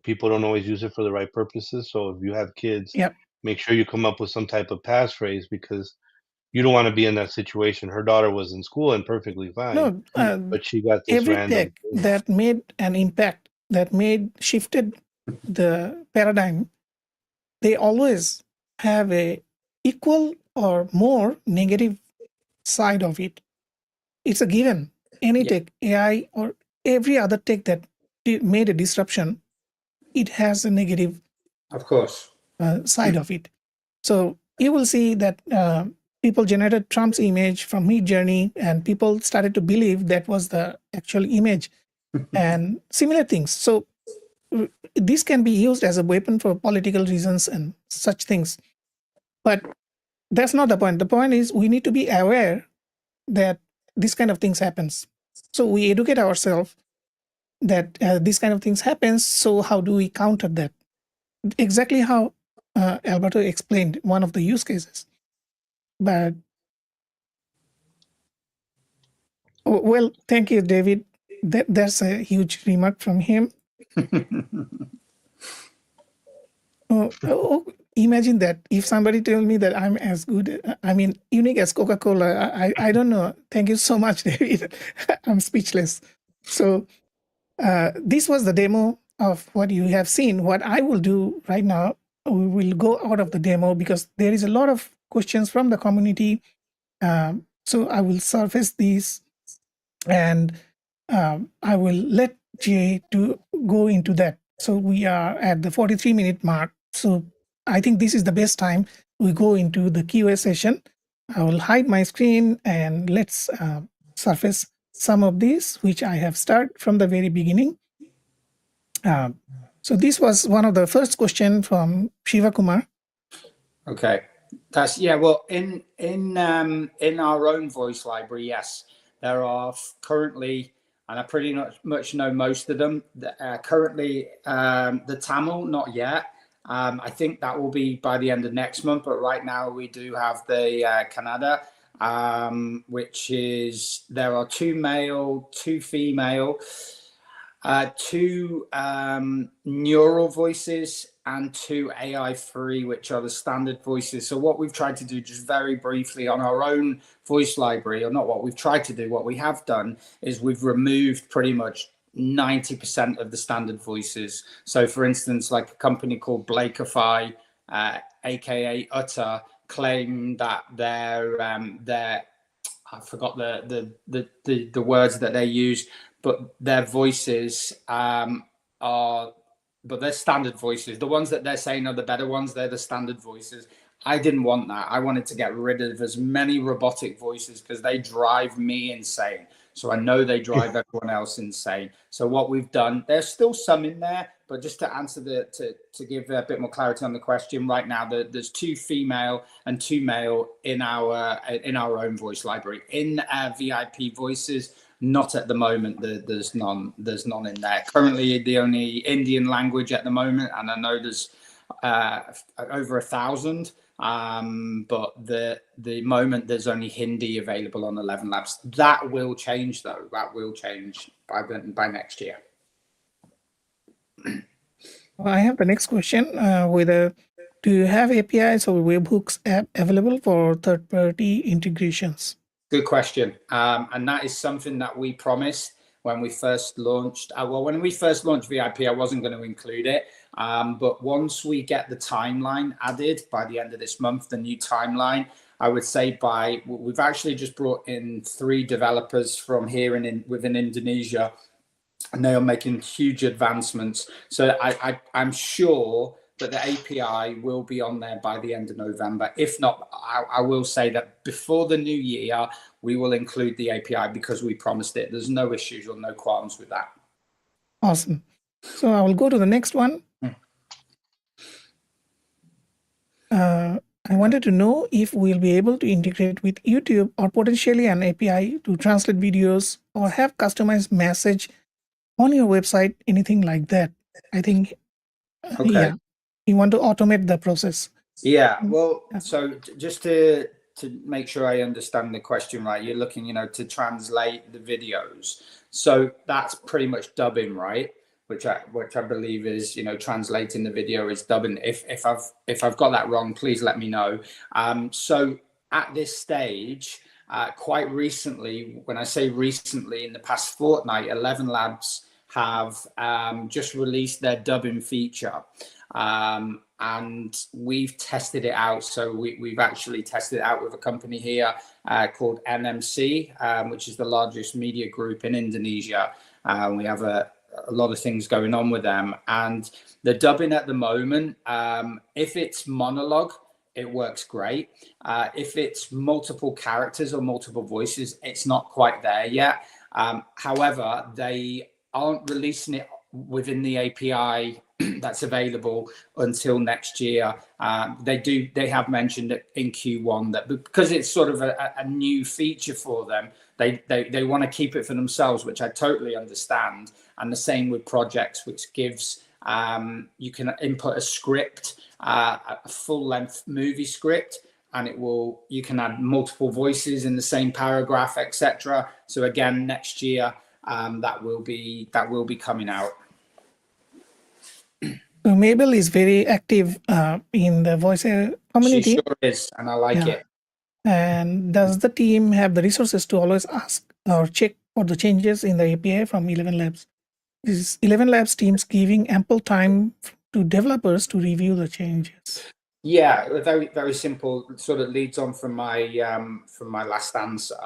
people don't always use it for the right purposes. So if you have kids, yeah, make sure you come up with some type of passphrase, because you don't want to be in that situation. Her daughter was in school and perfectly fine, no, but she got this every random tech thing. that made an impact, that made shifted the paradigm, they always have a equal or more negative side of it. It's a given. Any tech, AI or every other tech that made a disruption, it has a negative Of course. side of it. So you will see that people generated Trump's image from Mid Journey, and people started to believe that was the actual image, and similar things. So this can be used as a weapon for political reasons and such things. But that's not the point. The point is we need to be aware that this kind of things happens. So we educate ourselves that this kind of things happens. So how do we counter that? Exactly how Alberto explained one of the use cases. But well, thank you, David. That's a huge remark from him. Imagine that if somebody told me that I'm as good, I mean, unique as Coca-Cola. I don't know. Thank you so much, David. I'm speechless. So this was the demo of what you have seen. What I will do right now, we will go out of the demo because there is a lot of questions from the community. So I will surface these, and I will let Jay to go into that. So we are at the 43-minute mark. So I think this is the best time we go into the Q&A session. I will hide my screen and let's surface some of these, which I have started from the very beginning. So this was one of the first question from Shiva Kumar. Okay, that's well. In our own voice library, yes, there are currently, and I pretty much know most of them. Currently, the Tamil, not yet. I think that will be by the end of next month. But right now, we do have the Kannada, which is there are 2 male, 2 female, 2 neural voices, and 2 AI-free, which are the standard voices. So what we've tried to do, just very briefly, on our own voice library, or not what we've tried to do, what we have done is we've removed pretty much 90% of the standard voices. So for instance, like a company called Blakeify, aka Utter, claim that their I forgot the words that they use, but their voices are, but they're standard voices. The ones that they're saying are the better ones, they're the standard voices. I didn't want that. I wanted to get rid of as many robotic voices because they drive me insane. So I know they drive everyone else insane. So what we've done, there's still some in there, but just to answer to give a bit more clarity on the question, right now there's 2 female and 2 male in our own voice library. In VIP voices, not at the moment. There's none in there. Currently, the only Indian language at the moment, and I know there's over 1,000. But the moment there's only Hindi available on ElevenLabs, that will change though. That will change by next year. I have the next question. Whether do you have APIs or webhooks app available for third-party integrations? Good question. And that is something that we promised when we first launched. Well, when we first launched VIP, I wasn't going to include it. But once we get the timeline added by the end of this month, the new timeline, I would say we've actually just brought in 3 developers from here within Indonesia, and they are making huge advancements. So I'm sure that the API will be on there by the end of November. If not, I will say that before the new year, we will include the API because we promised it. There's no issues or no qualms with that. Awesome. So I will go to the next one. I wanted to know if we'll be able to integrate with YouTube or potentially an API to translate videos or have customized message on your website, anything like that. I think, Okay. yeah, you want to automate the process. Yeah, well, so just to make sure I understand the question right, you're looking, to translate the videos. So that's pretty much dubbing, right? Which I believe is, translating the video is dubbing. If I've got that wrong, please let me know. So at this stage, quite recently, when I say recently, in the past fortnight, ElevenLabs have just released their dubbing feature. And we've tested it out. So we've actually tested it out with a company here called NMC, which is the largest media group in Indonesia. We have a lot of things going on with them. And the dubbing at the moment, if it's monologue, it works great. If it's multiple characters or multiple voices, it's not quite there yet. However, they aren't releasing it within the API that's available until next year. They have mentioned it in Q1 that because it's sort of a new feature for them, they want to keep it for themselves, which I totally understand. And the same with projects, which gives you can input a script, a full-length movie script, and you can add multiple voices in the same paragraph, etc. So again, next year that will be coming out. So Mabel is very active in the voice community. She sure is, and I like it. And does the team have the resources to always ask or check for the changes in the API from ElevenLabs? Is ElevenLabs teams giving ample time to developers to review the changes? Yeah, very, very simple. Sort of leads on from my last answer.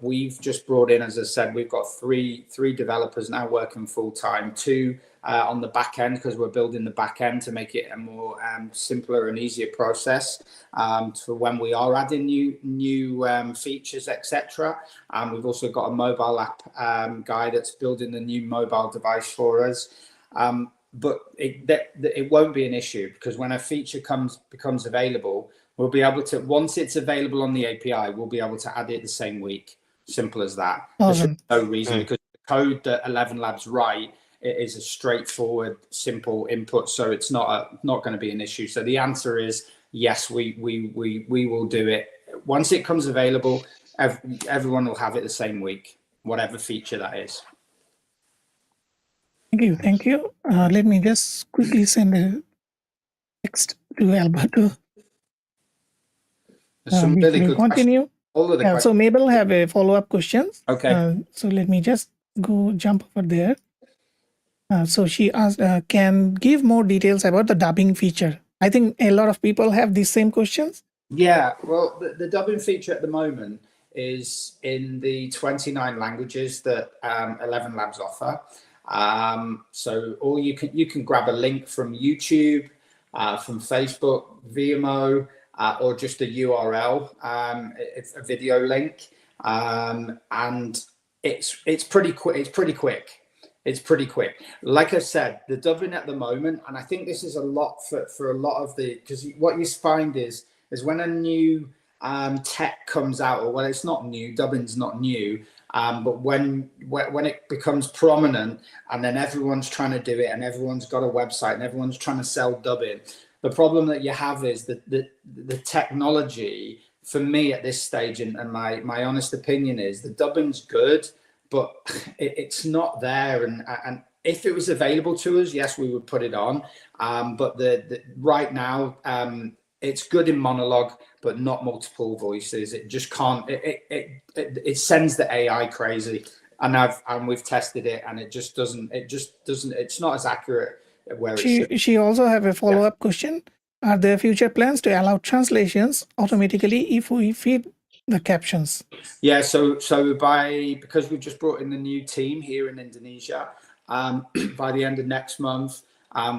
We've just brought in, as I said, we've got three developers now working full time. 2 on the back end because we're building the back end to make it a more simpler and easier process for when we are adding new features, etc. We've also got a mobile app guy that's building the new mobile device for us. But it won't be an issue because when a feature becomes available, we'll be able to, once it's available on the API, we'll be able to add it the same week. Simple as that. Awesome. There's no reason because the code that ElevenLabs write, it is a straightforward, simple input, so it's not going to be an issue. So the answer is yes, we will do it once it comes available. Everyone will have it the same week, whatever feature that is. Thank you. Let me just quickly send a text to Alberto. Some really good continue. All of the questions. So Mabel have a follow-up question. Okay. So let me just jump over there. So she asked, can give more details about the dubbing feature? I think a lot of people have these same questions. Yeah, well, the dubbing feature at the moment is in the 29 languages that ElevenLabs offer. So all you can grab a link from YouTube, from Facebook, Vimeo, or just a URL, a video link, and it's pretty quick. It's pretty quick. Like I said, the dubbing at the moment, and I think this is a lot for a lot of because what you find is when a new tech comes out, or well, it's not new, dubbing's not new, but when it becomes prominent and then everyone's trying to do it and everyone's got a website and everyone's trying to sell dubbing, The problem that you have is that the technology, for me at this stage, and my honest opinion is the dubbing's good, but it's not there. And if it was available to us, yes, we would put it on. But right now, it's good in monologue, but not multiple voices. It just can't. It sends the AI crazy, and we've tested it, and it just doesn't. It's not as accurate where it should. She also have a follow-up question. Are there future plans to allow translations automatically if we feed the captions? Yeah, so because we've just brought in the new team here in Indonesia, by the end of next month,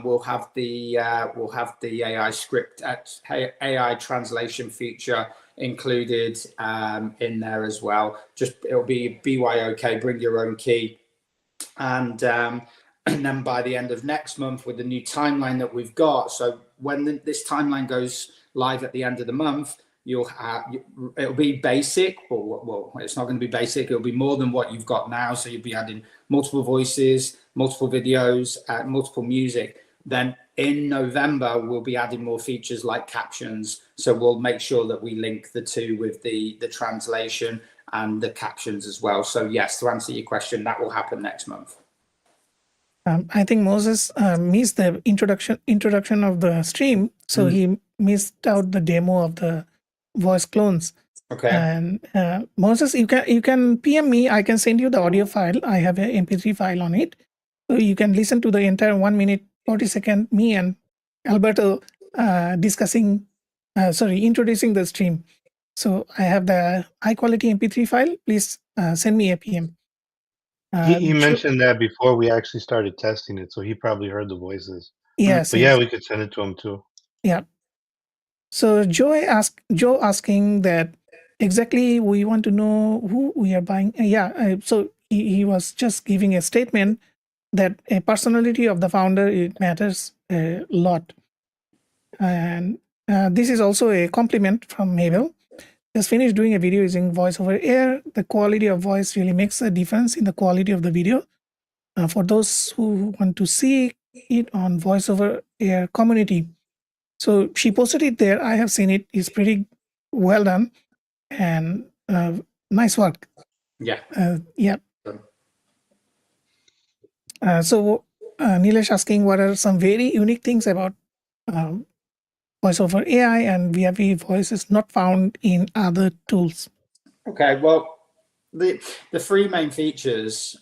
we'll have the AI script AI translation feature included in there as well. Just it'll be BYOK, bring your own key, and then by the end of next month, with the new timeline that we've got, so when this timeline goes live at the end of the month, it'll be basic, or well, it's not going to be basic. It'll be more than what you've got now. So you'll be adding multiple voices, multiple videos, multiple music. Then in November, we'll be adding more features like captions. So we'll make sure that we link the two with the translation and the captions as well. So yes, to answer your question, that will happen next month. I think Moses missed the introduction of the stream, so he missed out the demo of the voice clones. Okay. And Moses, you can PM me. I can send you the audio file. I have an MP3 file on it, so you can listen to the entire 1 minute 40-second me and Alberto introducing the stream. So I have the high quality MP3 file. Please send me a PM. He mentioned that before we actually started testing it, so he probably heard the voices. Yes. But yeah, we could send it to him too. Yeah. So Joe asking that exactly we want to know who we are buying. So he was just giving a statement that a personality of the founder, it matters a lot. And this is also a compliment from Mabel. Just finished doing a video using voice over air. The quality of voice really makes a difference in the quality of the video. For those who want to see it on voice over air community. So she posted it there. I have seen it. It's pretty well done and nice work. Yeah. Yeah. So Nilesh asking what are some very unique things about voice over AI and VIP voices not found in other tools? Okay, well, the three main features,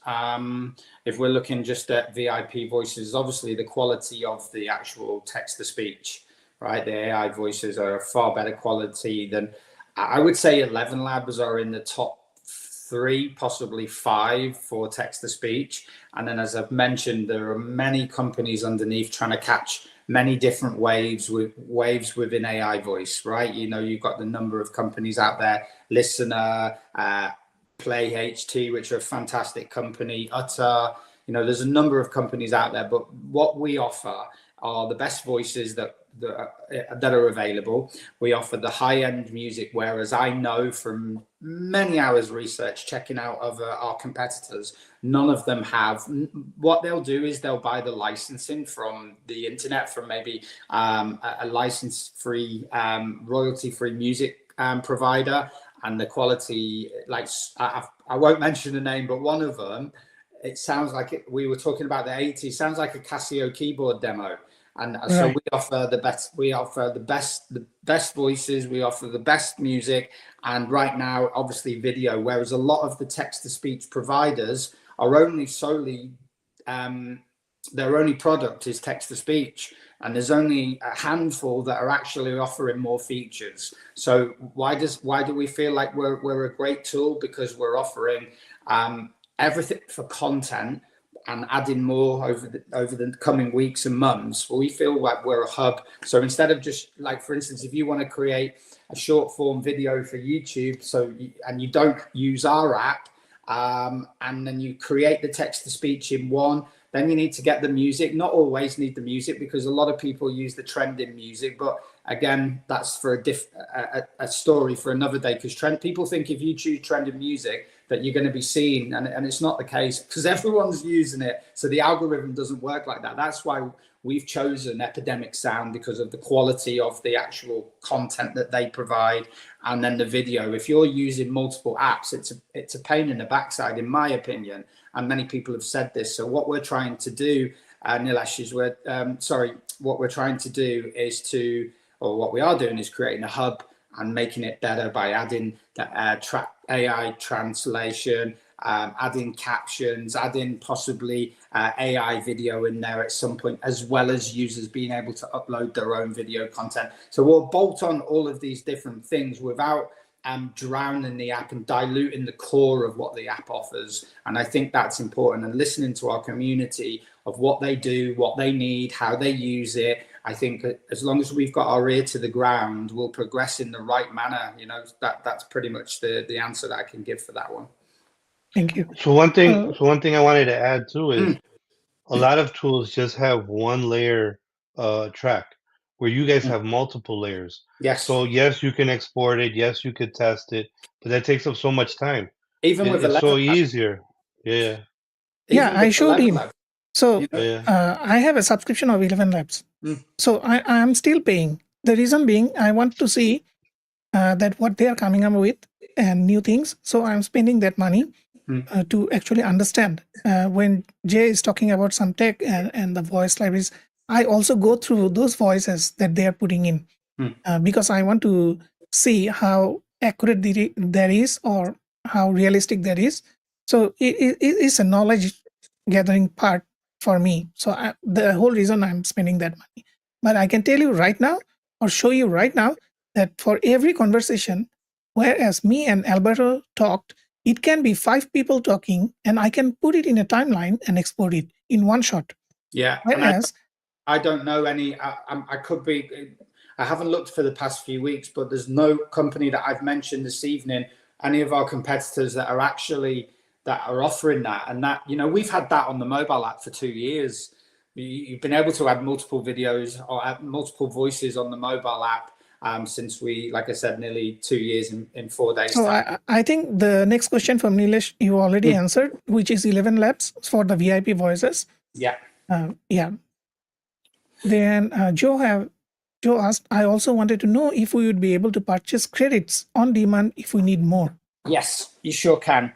if we're looking just at VIP voices, obviously the quality of the actual text-to-speech, right? The AI voices are far better quality than, I would say ElevenLabs are in the top 3, possibly 5 for text-to-speech. And then as I've mentioned, there are many companies underneath trying to catch many different waves within AI voice, right? You know, you've got the number of companies out there, Listener, Play HT, which are a fantastic company, Utter, you know, there's a number of companies out there, but what we offer are the best voices that are available. We offer the high-end music, whereas I know from many hours research checking out of our competitors, none of them have. What they'll do is they'll buy the licensing from the internet, from maybe a license-free, royalty-free music provider, and the quality, like I won't mention the name, but one of them, it sounds like we were talking about the 80s, sounds like a Casio keyboard demo. And so we offer the best voices, we offer the best music, and right now, obviously video, whereas a lot of the text-to-speech providers are only solely, their only product is text-to-speech, and there's only a handful that are actually offering more features. So why do we feel like we're a great tool? Because we're offering everything for content, and adding more over the coming weeks and months. We feel like we're a hub. So instead of just, like, for instance, if you want to create a short form video for YouTube, and you don't use our app, and then you create the text to speech in one, then you need to get the music. Not always need the music, because a lot of people use the trending music, but again, that's for a story for another day, because people think if you choose trending music, that you're going to be seeing, and it's not the case because everyone's using it, so the algorithm doesn't work like that. That's why we've chosen Epidemic Sound, because of the quality of the actual content that they provide, and then the video. If you're using multiple apps, it's a pain in the backside, in my opinion, and many people have said this. So what we're trying to do, Nilesh, is what we're trying to do is or what we are doing is creating a hub and making it better by adding the AI translation, adding captions, adding possibly AI video in there at some point, as well as users being able to upload their own video content. So we'll bolt on all of these different things without drowning the app and diluting the core of what the app offers. And I think that's important. And listening to our community of what they do, what they need, how they use it, I think as long as we've got our ear to the ground, we'll progress in the right manner. You know, that's pretty much the answer that I can give for that one. Thank you. So one thing I wanted to add too is a lot of tools just have one layer track, where you guys have multiple layers. Yes. So yes, you can export it. Yes, you could test it, but that takes up so much time. Even with it's so ElevenLabs. easier. Yeah. Yeah, I showed him. So I have a subscription of ElevenLabs. So I am still paying. The reason being, I want to see that what they are coming up with and new things. So I'm spending that money to actually understand. When Jay is talking about some tech and the voice libraries, I also go through those voices that they are putting in because I want to see how accurate that is or how realistic that is. So it is a knowledge gathering part for me. So the whole reason I'm spending that money. But I can tell you right now, or show you right now, that for every conversation, whereas me and Alberto talked, it can be 5 people talking, and I can put it in a timeline and export it in one shot. Yeah. Whereas I don't know any. I could be. I haven't looked for the past few weeks, but there's no company that I've mentioned this evening, any of our competitors that are offering that. And that, you know, we've had that on the mobile app for 2 years. You've been able to add multiple videos or add multiple voices on the mobile app since like I said, nearly 2 years in 4 days. So I think the next question from Nilesh you already answered, which is ElevenLabs for the VIP voices. Yeah. Yeah. Then Joe asked, I also wanted to know if we would be able to purchase credits on demand if we need more. Yes, you sure can.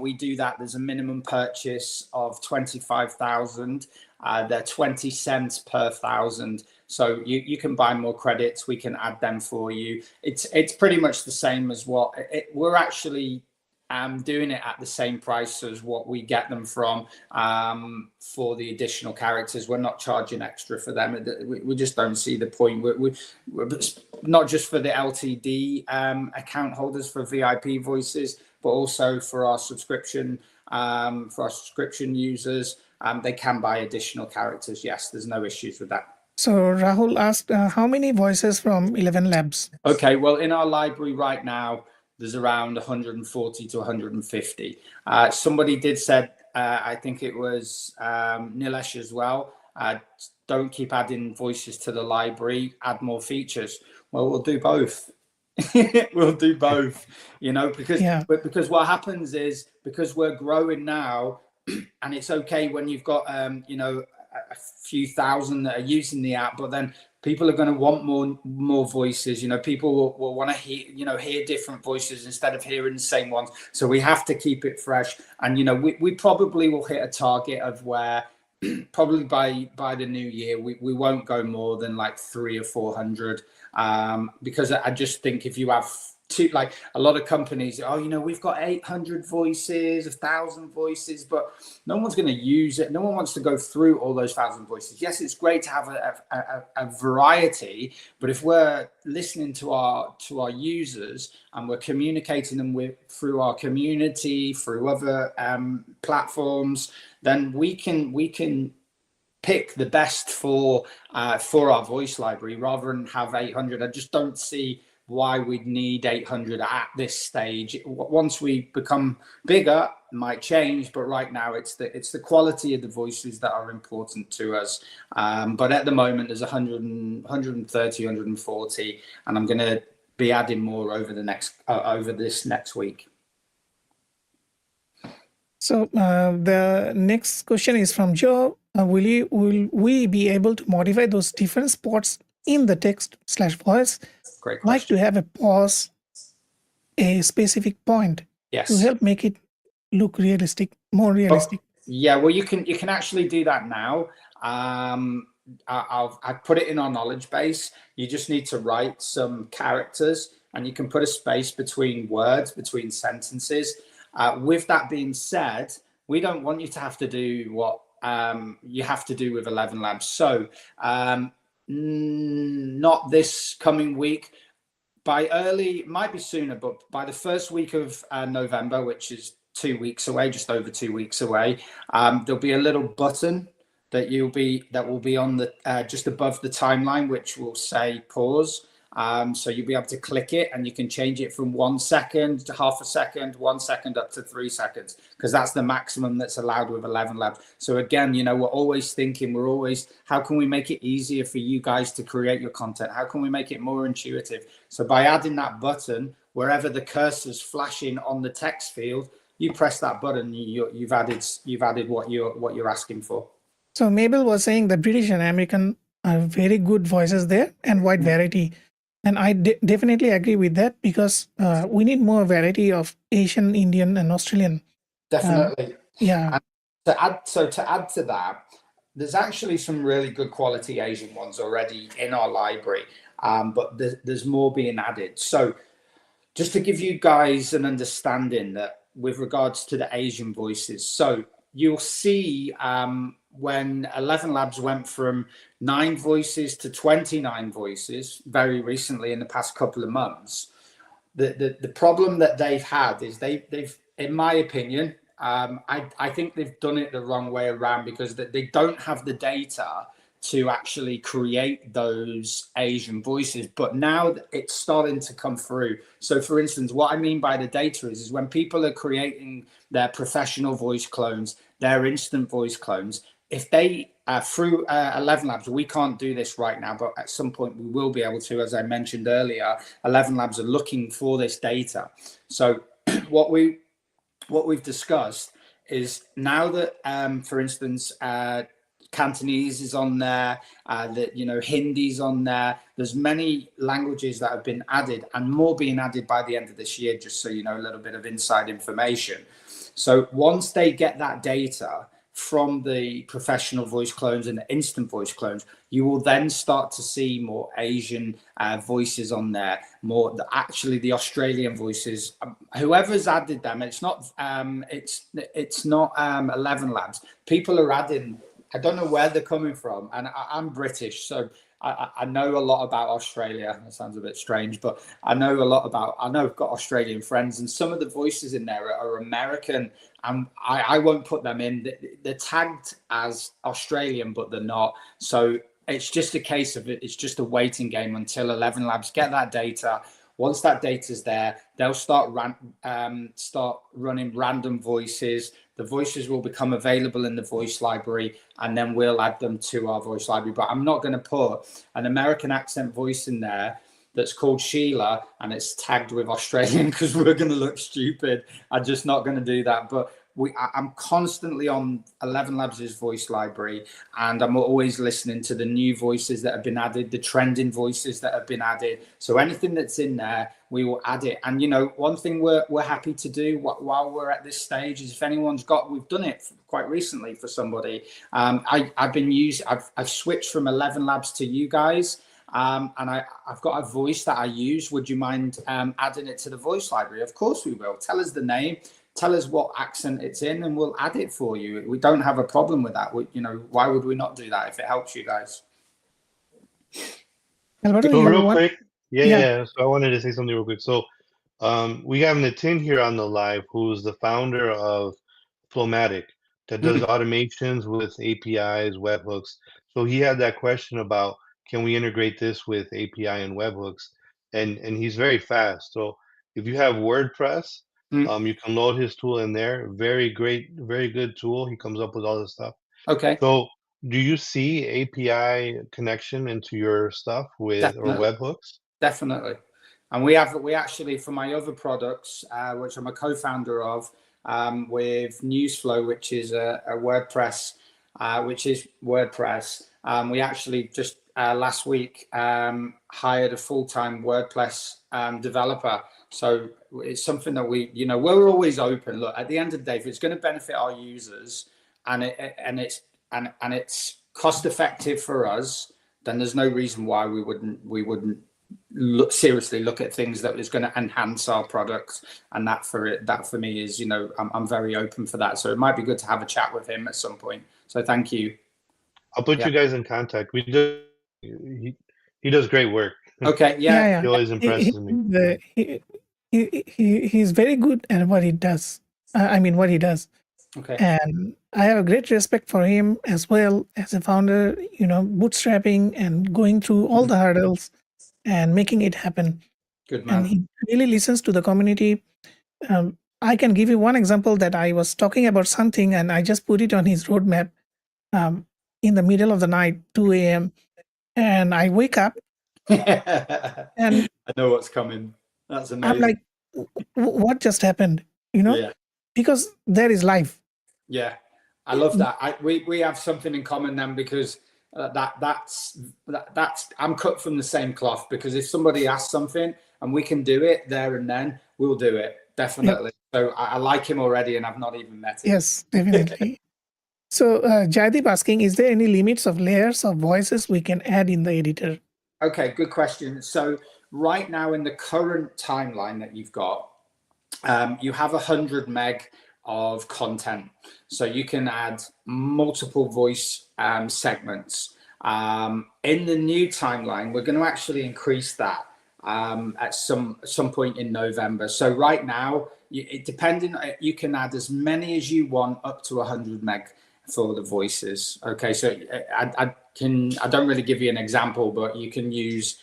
We do that. There's a minimum purchase of 25,000. They're 20 cents per 1,000. So you can buy more credits. We can add them for you. It's pretty much the same as what we're actually doing it at the same price as what we get them from for the additional characters. We're not charging extra for them. We just don't see the point. We're not just for the LTD account holders for VIP voices, but also for our subscription users. They can buy additional characters. Yes, there's no issues with that. So Rahul asked, how many voices from ElevenLabs? Okay, well, in our library right now, there's around 140 to 150. Somebody did said, I think it was Nilesh as well, don't keep adding voices to the library, add more features. Well, we'll do both. We'll do both, you know, because what happens is, because we're growing now, and it's okay when you've got, you know, a few thousand that are using the app, but then people are going to want more voices. You know, people will want to hear different voices instead of hearing the same ones. So we have to keep it fresh. And, you know, we probably will hit a target of where probably by the new year, we won't go more than like 300 or 400. Because I just think if you have like a lot of companies, oh, you know, we've got 800 voices, 1,000 voices, but no one's going to use it. No one wants to go through all those 1,000 voices. Yes, it's great to have a variety, but if we're listening to our users and we're communicating them through our community, through other platforms, then we can pick the best for our voice library rather than have 800. I just don't see why we'd need 800 at this stage. Once we become bigger, it might change, but right now it's the quality of the voices that are important to us. But at the moment, there's 130, 140, and I'm going to be adding more over this next week. So the next question is from Joe. Will we be able to modify those different spots in the text/voice, Great question. like to have a pause, a specific point, Yes. to help make it look realistic, more realistic? Yeah, well, you can actually do that now. I've put it in our knowledge base. You just need to write some characters, and you can put a space between words, between sentences. With that being said, we don't want you to have to do what you have to do with ElevenLabs. So not this coming week. By early, might be sooner, but by the first week of November, which is 2 weeks away, just over 2 weeks away, there'll be a little button that will be on the just above the timeline, which will say pause. So you'll be able to click it, and you can change it from 1 second to half a second, 1 second up to 3 seconds, because that's the maximum that's allowed with ElevenLabs. So again, we're always thinking, how can we make it easier for you guys to create your content? How can we make it more intuitive? So by adding that button, wherever the cursor's flashing on the text field, you press that button, you've added what you're asking for. So Mabel was saying that British and American are very good voices there, and wide variety. And I definitely agree with that, because we need more variety of Asian, Indian, and Australian. Definitely. Yeah. And to add to that, there's actually some really good quality Asian ones already in our library, but there's more being added. So just to give you guys an understanding that with regards to the Asian voices, so you'll see when ElevenLabs went from 9 voices to 29 voices very recently in the past couple of months, the problem that they've had is they've in my opinion, I think they've done it the wrong way around, because they don't have the data to actually create those Asian voices, but now it's starting to come through. So for instance, what I mean by the data is when people are creating their professional voice clones, their instant voice clones, if they through ElevenLabs, we can't do this right now, but at some point we will be able to. As I mentioned earlier, ElevenLabs are looking for this data. So what we've discussed is now that for instance Cantonese is on there, that Hindi's on there. There's many languages that have been added, and more being added by the end of this year, just so you know a little bit of inside information. So once they get that data from the professional voice clones and the instant voice clones, you will then start to see more Asian voices on there, more actually the Australian voices. Whoever's added them, it's not ElevenLabs. People are adding. I don't know where they're coming from, and I'm British, so I know a lot about Australia. That sounds a bit strange, but I know I've got Australian friends, and some of the voices in there are American, and I won't put them in. They're tagged as Australian, but they're not. So it's just a case of it's just a waiting game until ElevenLabs get that data. Once that data's there, they'll start running random voices. The voices will become available in the voice library, and then we'll add them to our voice library. But I'm not going to put an American accent voice in there that's called Sheila and it's tagged with Australian, because we're going to look stupid. I'm just not going to do that. But I'm constantly on ElevenLabs' voice library, and I'm always listening to the new voices that have been added, the trending voices that have been added. So anything that's in there, we will add it. And one thing we're happy to do while we're at this stage is, if anyone's we've done it quite recently for somebody. I've switched from ElevenLabs to you guys. And I've got a voice that I use. Would you mind adding it to the voice library? Of course we will. Tell us the name. Tell us what accent it's in, and we'll add it for you. We don't have a problem with that. Why would we not do that if it helps you guys? Alberto, So real quick, Yeah. So I wanted to say something real quick. So we have Nitin here on the live, who's the founder of Flowmatic, that does automations with APIs, webhooks. So he had that question about, can we integrate this with API and webhooks? And he's very fast. So if you have WordPress, you can load his tool in there. Very great, very good tool. He comes up with all this stuff. Okay. So do you see API connection into your stuff with or webhooks? Definitely. And we actually, for my other products, which I'm a co-founder of, with Newsflow, which is a WordPress, we actually just last week hired a full-time WordPress developer. So it's something that we're always open. Look, at the end of the day, if it's going to benefit our users and it's cost effective for us, then there's no reason why we wouldn't seriously look at things that is going to enhance our products. And that for me is, I'm very open for that. So it might be good to have a chat with him at some point. So thank you. I'll put you guys in contact. He does great work. Okay. Yeah. He always impresses me. He's very good at what he does. What he does. Okay. And I have a great respect for him as well as a founder, bootstrapping and going through all the hurdles and making it happen. Good man. And he really listens to the community. I can give you one example that I was talking about something and I just put it on his roadmap in the middle of the night, 2 a.m. And I wake up and I know what's coming. That's amazing. I'm like, what just happened? Yeah. Because there is life. Yeah, I love that. We have something in common then, because that's I'm cut from the same cloth, because if somebody asks something and we can do it there and then, we'll do it, definitely. Yep. So I like him already and I've not even met him. Yes, definitely. So Jaideep asking, is there any limits of layers of voices we can add in the editor? Okay, good question. So right now in the current timeline that you've got, you have 100 meg of content. So you can add multiple voice segments. In the new timeline, we're going to actually increase that at some point in November. So right now, you can add as many as you want, up to 100 meg for the voices. Okay, so I don't really give you an example, but you can use,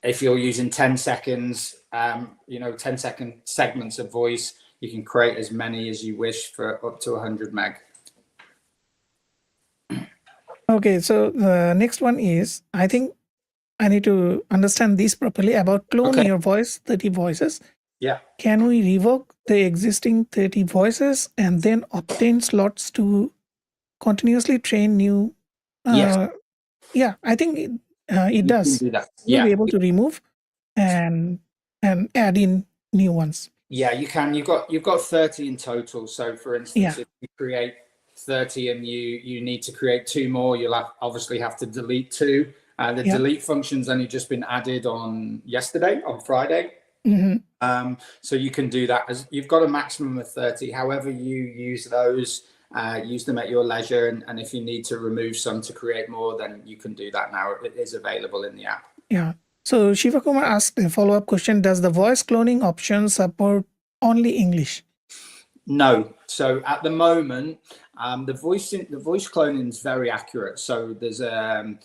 if you're using 10 seconds, 10-second segments of voice, you can create as many as you wish for up to 100 meg. Okay, so the next one is, I think I need to understand this properly about clone your voice, 30 voices. Yeah. Can we revoke the existing 30 voices and then obtain slots to continuously train new? Yes. Yeah, I think it does. Do that. You'll be able to remove and add in new ones. Yeah, you can. You've got 30 in total. So for instance, if you create 30 and you need to create 2 more, you'll obviously have to delete 2. The delete function's only just been added on Friday. Mm-hmm. So you can do that. As you've got a maximum of 30. However you use those, use them at your leisure. And if you need to remove some to create more, then you can do that now. It is available in the app. Yeah. So Shiva Kumar asked a follow-up question. Does the voice cloning option support only English? No. So at the moment, the voice cloning is very accurate. So there's a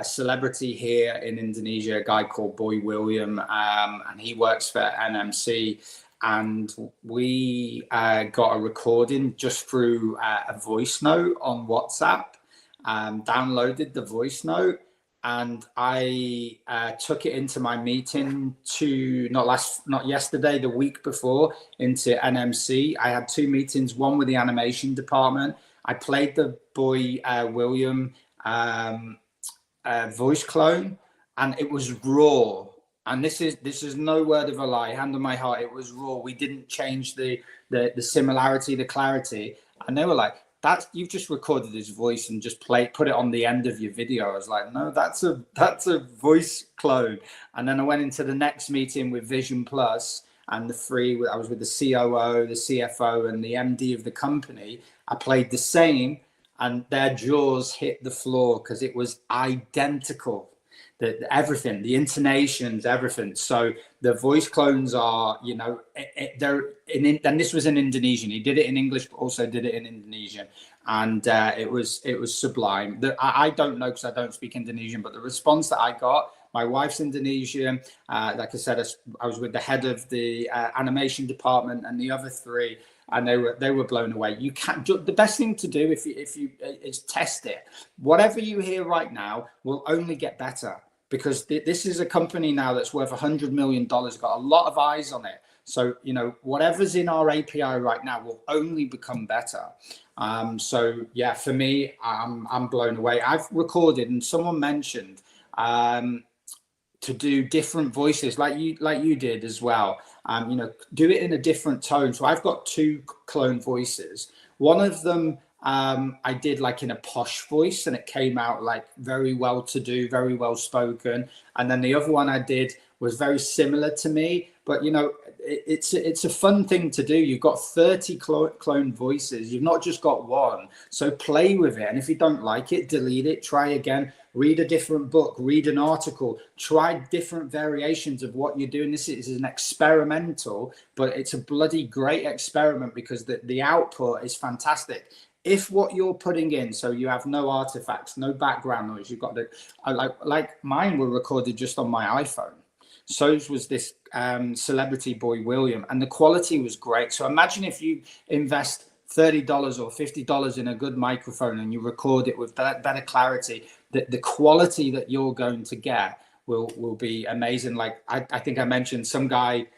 celebrity here in Indonesia, a guy called Boy William, and he works for NMC. And we got a recording just through a voice note on WhatsApp, downloaded the voice note, and I took it into my meeting not yesterday, the week before, into NMC. I had 2 meetings, one with the animation department. I played the Boy William voice clone, and it was raw. And this is no word of a lie, hand on my heart, it was raw. We didn't change the similarity, the clarity. And they were like, you've just recorded his voice and just put it on the end of your video. I was like, no, that's a voice clone. And then I went into the next meeting with Vision Plus and I was with the COO, the CFO, and the MD of the company. I played the same, and their jaws hit the floor because it was identical. Everything, the intonations, everything. So the voice clones are, and this was in Indonesian. He did it in English, but also did it in Indonesian, and it was sublime. I don't know because I don't speak Indonesian, but the response that I got, my wife's Indonesian. Like I said, I was with the head of the animation department and the other 3. And they were blown away. You can't. The best thing to do if you is test it. Whatever you hear right now will only get better, because this is a company now that's worth $100 million, got a lot of eyes on it. So, you know, whatever's in our API right now will only become better. So yeah, for me, I'm blown away. I've recorded, and someone mentioned to do different voices like you did as well. You know, do it in a different tone. So I've got 2 clone voices. One of them I did like in a posh voice, and it came out like very well to do, very well spoken. And then the other one I did was very similar to me, but you know, it's a fun thing to do. You've got 30 clone voices. You've not just got one. So play with it. And if you don't like it, delete it, try again, read a different book, read an article, try different variations of what you're doing. This is an experimental, but it's a bloody great experiment because the output is fantastic. If what you're putting in, so you have no artifacts, no background noise, you've got the, like mine were recorded just on my iPhone. So's was this celebrity boy William, and the quality was great. So imagine if you invest $30 or $50 in a good microphone and you record it with better clarity, the quality that you're going to get will be amazing. Like I think I mentioned some guy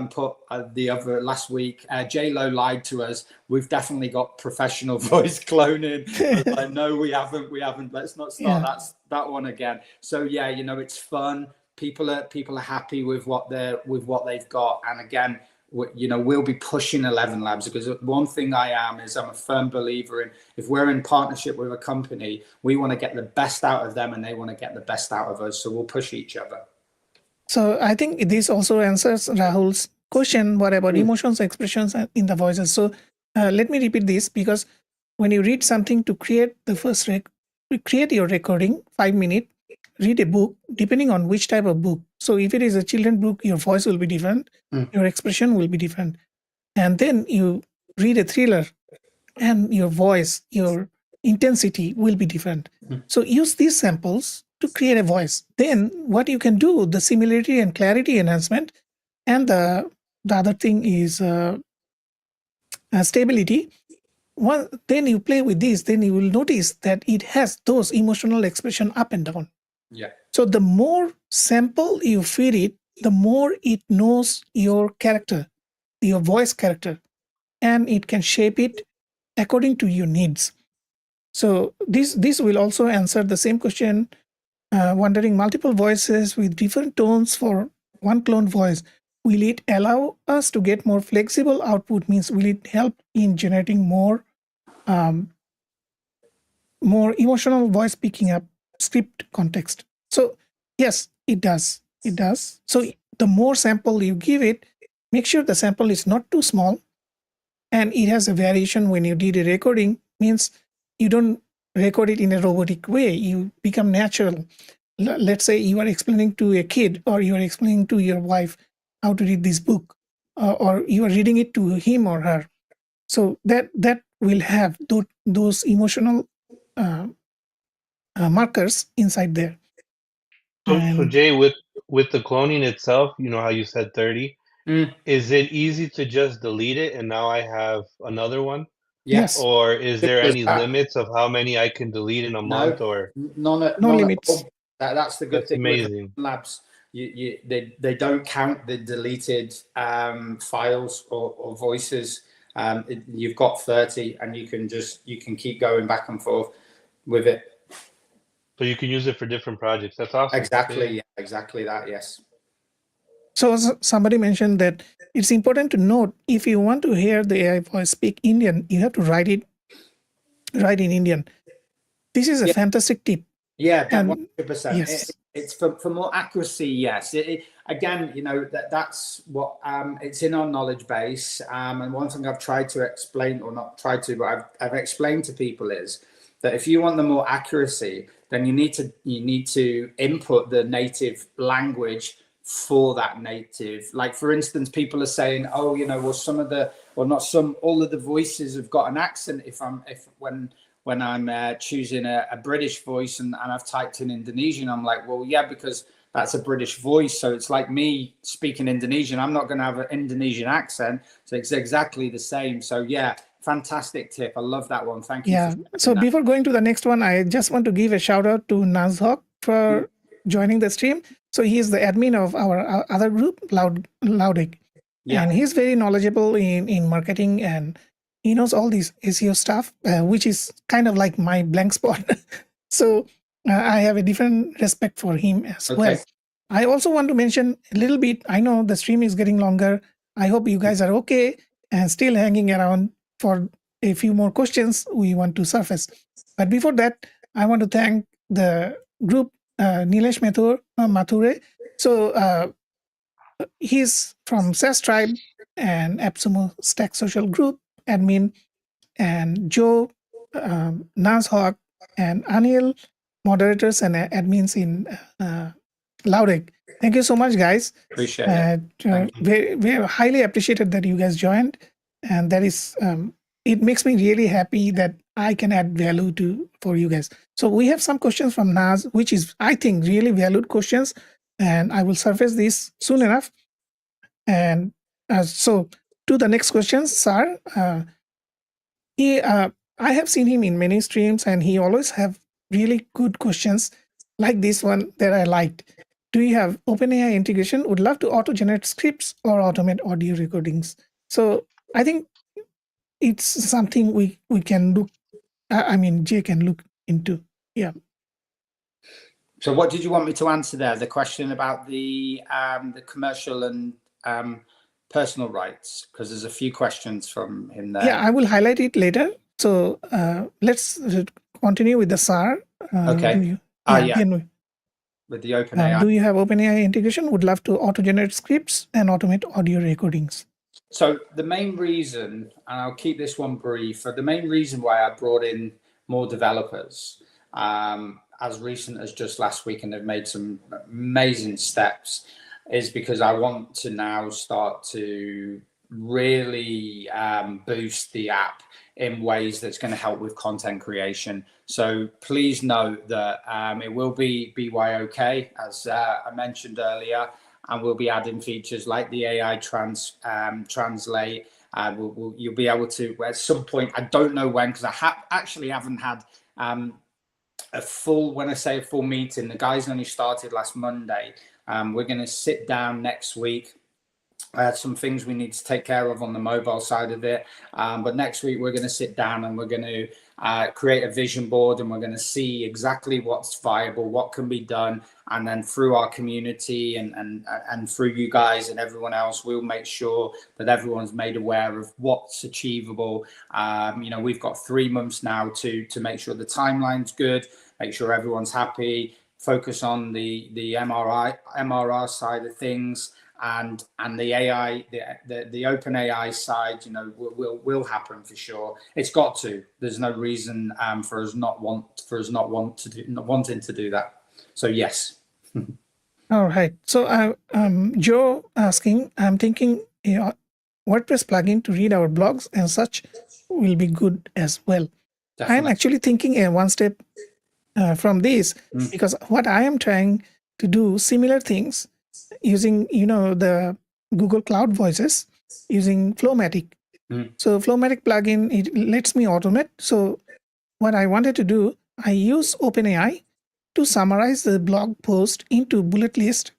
put the other last week, J-Lo lied to us. We've definitely got professional voice cloning. I was like, no, we haven't. Let's not start that one again. So yeah, you know, it's fun. People are happy with what they've got, and again, you know, we'll be pushing ElevenLabs, because one thing I'm a firm believer in, if we're in partnership with a company, we want to get the best out of them and they want to get the best out of us, so we'll push each other. So I think this also answers Rahul's question, what about emotions, expressions in the voices. So let me repeat this, because when you read something to create the first create your recording, 5 minutes, read a book, depending on which type of book. So if it is a children book, your voice will be different, your expression will be different. And then you read a thriller and your voice, your intensity will be different. So use these samples to create a voice. Then what you can do, the similarity and clarity enhancement, and the other thing is stability. Then you play with this, then you will notice that it has those emotional expression up and down. Yeah. So the more sample you feed it, the more it knows your character, your voice character, and it can shape it according to your needs. So this will also answer the same question, wondering multiple voices with different tones for one clone voice. Will it allow us to get more flexible output? Means will it help in generating more emotional voice picking up script context? So yes, it does. It does. So the more sample you give it, make sure the sample is not too small, and it has a variation when you did a recording. Means you don't record it in a robotic way. You become natural. Let's say you are explaining to a kid, or you are explaining to your wife how to read this book, or you are reading it to him or her. So that will have those emotional markers inside there. So Jay, with the cloning itself, you know how you said 30, is it easy to just delete it and now I have another one? Yes. Or is there any limits of how many I can delete in a month? Or no limits. That's the good That's thing. amazing. With Labs, they don't count the deleted files or voices. You've got 30, and you can keep going back and forth with it. So you can use it for different projects. That's awesome. Exactly. Yeah, exactly that. Yes. So somebody mentioned that it's important to note, if you want to hear the AI voice speak Indian, you have to write in Indian. This is a fantastic tip. Yeah, 100%. Yes. It's for more accuracy. Yes. Again, you know, that's what it's in our knowledge base. And one thing I've tried to explain, or not tried to, but I've explained to people is that if you want the more accuracy, then you need to input the native language for that native. Like, for instance, people are saying, oh, you know, well, all of the voices have got an accent. When I'm choosing a British voice and I've typed in Indonesian, I'm like, well, yeah, because that's a British voice. So it's like me speaking Indonesian. I'm not going to have an Indonesian accent. So it's exactly the same. So yeah, fantastic tip. I love that one. Thank you. Yeah. So before going to the next one, I just want to give a shout out to Nazhok for joining the stream. So he is the admin of our other group, Loudeg. and he's very knowledgeable in marketing, and he knows all these SEO stuff, which is kind of like my blank spot. So I have a different respect for him as well. I also want to mention a little bit. I know the stream is getting longer. I hope you guys are okay and still hanging around for a few more questions we want to surface. But before that, I want to thank the group, Nilesh Mathure. So he's from SaaS Tribe and AppSumo Stack Social Group admin, and Joe, Naz and Anil, moderators and admins in Loudegg. Thank you so much, guys. Appreciate it. Very highly appreciated that you guys joined, and that is it makes me really happy that I can add value for you guys. So we have some questions from Naz, which is, I think, really valued questions, and I will surface this soon enough. And so to the next question, Sir, I have seen him in many streams, and he always have really good questions like this one that I liked. Do you have OpenAI integration? Would love to auto-generate scripts or automate audio recordings. So I think it's something we can look. I mean, Jay can look into. Yeah. So what did you want me to answer there? The question about the commercial and personal rights, because there's a few questions from him there. Yeah, I will highlight it later. So let's continue with the SAR. Okay. With the OpenAI. Do you have OpenAI integration? Would love to auto-generate scripts and automate audio recordings. So the main reason, and I'll keep this one brief, the main reason why I brought in more developers as recent as just last week, and they've made some amazing steps, is because I want to now start to really boost the app in ways that's going to help with content creation. So please note that it will be BYOK, as I mentioned earlier, and we'll be adding features like the AI translate. You'll be able to, at some point, I don't know when, because I actually haven't had a full, when I say a full meeting, the guys only started last Monday. We're going to sit down next week. Some things we need to take care of on the mobile side of it. But next week, we're going to sit down and we're going to create a vision board, and we're going to see exactly what's viable, what can be done. And then through our community and through you guys and everyone else, we'll make sure that everyone's made aware of what's achievable. We've got 3 months now to make sure the timeline's good, make sure everyone's happy, focus on the MRR side of things. And the AI, the open AI side, will happen for sure. It's got to. There's no reason for us not wanting to do that. So yes. All right. So Joe asking, I'm thinking WordPress plugin to read our blogs and such will be good as well. Definitely. I'm actually thinking one step from this, because what I am trying to do similar things using, the Google Cloud Voices, using Flowmatic. So Flowmatic plugin, it lets me automate. So what I wanted to do, I use OpenAI to summarize the blog post into bullet list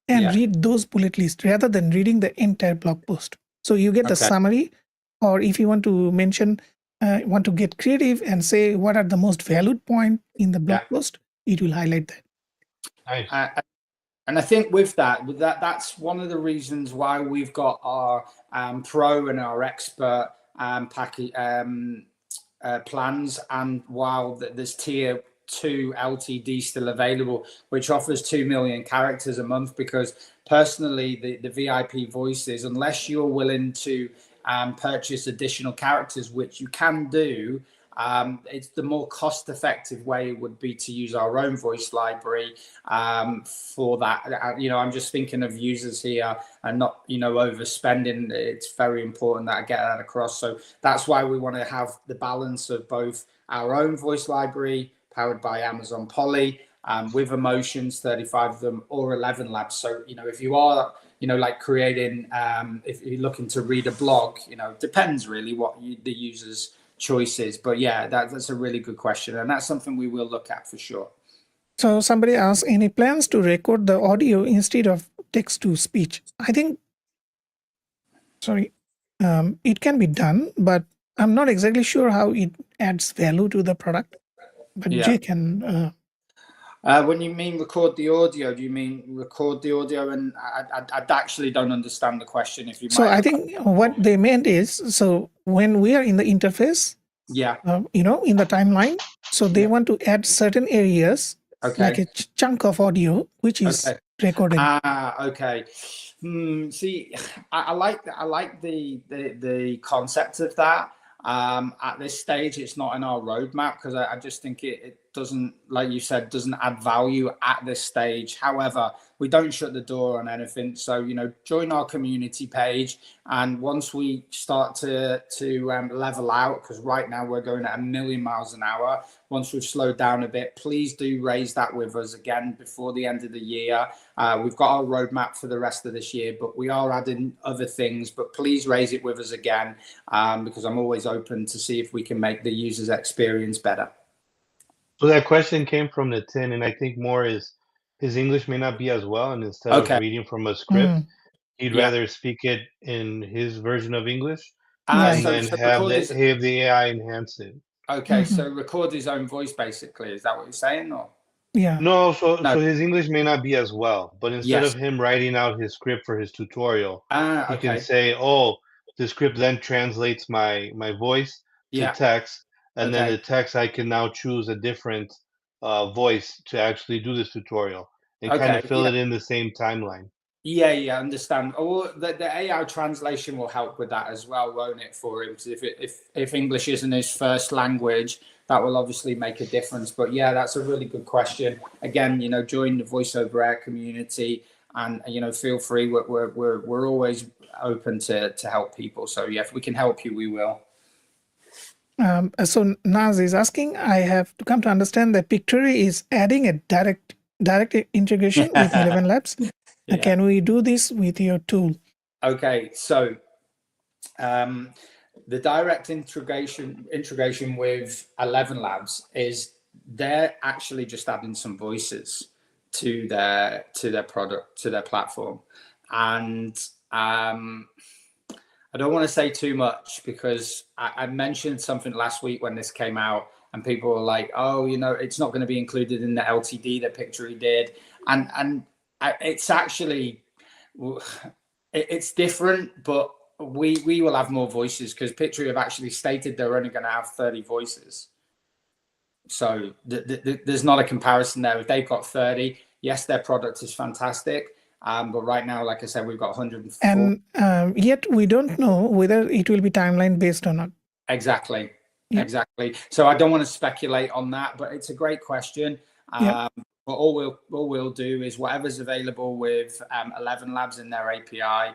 and read those bullet lists rather than reading the entire blog post. So you get the summary, or if you want to mention, want to get creative and say what are the most valued point in the blog post, it will highlight that. Nice. And I think with that's one of the reasons why we've got our pro and our expert package plans, and while there's tier 2 LTD still available, which offers 2 million characters a month, because personally the VIP voices, unless you're willing to purchase additional characters, which you can do, it's the more cost-effective way would be to use our own voice library for that. I'm just thinking of users here and not, overspending. It's very important that I get that across. So that's why we want to have the balance of both our own voice library powered by Amazon Poly with emotions, 35 of them, or ElevenLabs. So, if you are, like creating, if you're looking to read a blog, depends really what the user's choices. But yeah, that's a really good question, and that's something we will look at for sure. So somebody asked, any plans to record the audio instead of text to speech? I think sorry, it can be done, but I'm not exactly sure how it adds value to the product. But Yeah. Jay can. When you mean record the audio, do you mean record the audio? And I actually don't understand the question. If you So might, I think what they meant is, so when we are in the interface, yeah, in the timeline, so they yeah. want to add certain areas, like Okay, a chunk of audio, which is okay. recorded. Okay. See, I like the concept of that. At this stage, it's not in our roadmap because I just think it doesn't, like you said, doesn't add value at this stage. However, we don't shut the door on anything. So, join our community page. And once we start to level out, because right now we're going at 1,000,000 miles an hour, once we've slowed down a bit, please do raise that with us again before the end of the year. We've got our roadmap for the rest of this year, but we are adding other things. But please raise it with us again, because I'm always open to see if we can make the user's experience better. So that question came from the tin, and I think more is his English may not be as well, and instead of Okay. reading from a script, Mm, he'd Yeah. rather speak it in his version of English yeah. and So then record his. have the AI enhance it. Okay. Mhm. So record his own voice, basically. Is that what you're saying, or Yeah. No, so no? his English may not be as well, but instead Yes. of him writing out his script for his tutorial, he can Okay. say, "Oh, the script then translates my voice to Yeah. text, and then Okay. the text I can now choose a different voice to actually do this tutorial and kind Okay. of fill Yeah. it in the same timeline." Yeah, yeah, understand. Oh, well, the AI translation will help with that as well, won't it, for him? Because if English isn't his first language, that will obviously make a difference. But yeah, that's a really good question. Again, join the voiceover air community, and feel free. We're always open to help people. So yeah, if we can help you, we will. So Naz is asking, I have to come to understand that Pictory is adding a direct integration with ElevenLabs. Yeah. Can we do this with your tool? Okay, so the direct integration with ElevenLabs is they're actually just adding some voices to their product, to their platform, and I don't want to say too much because I mentioned something last week when this came out, and people were like, "Oh, it's not going to be included in the LTD that Pictory did," and it's actually it's different, but we will have more voices because Pictory have actually stated they're only going to have 30 voices. So there's not a comparison there. If they've got 30, yes, their product is fantastic. But right now, like I said, we've got 104. And yet we don't know whether it will be timeline based or not. Exactly. Yeah. Exactly. So I don't want to speculate on that, but it's a great question. Yeah. But all we'll do is whatever's available with ElevenLabs in their API,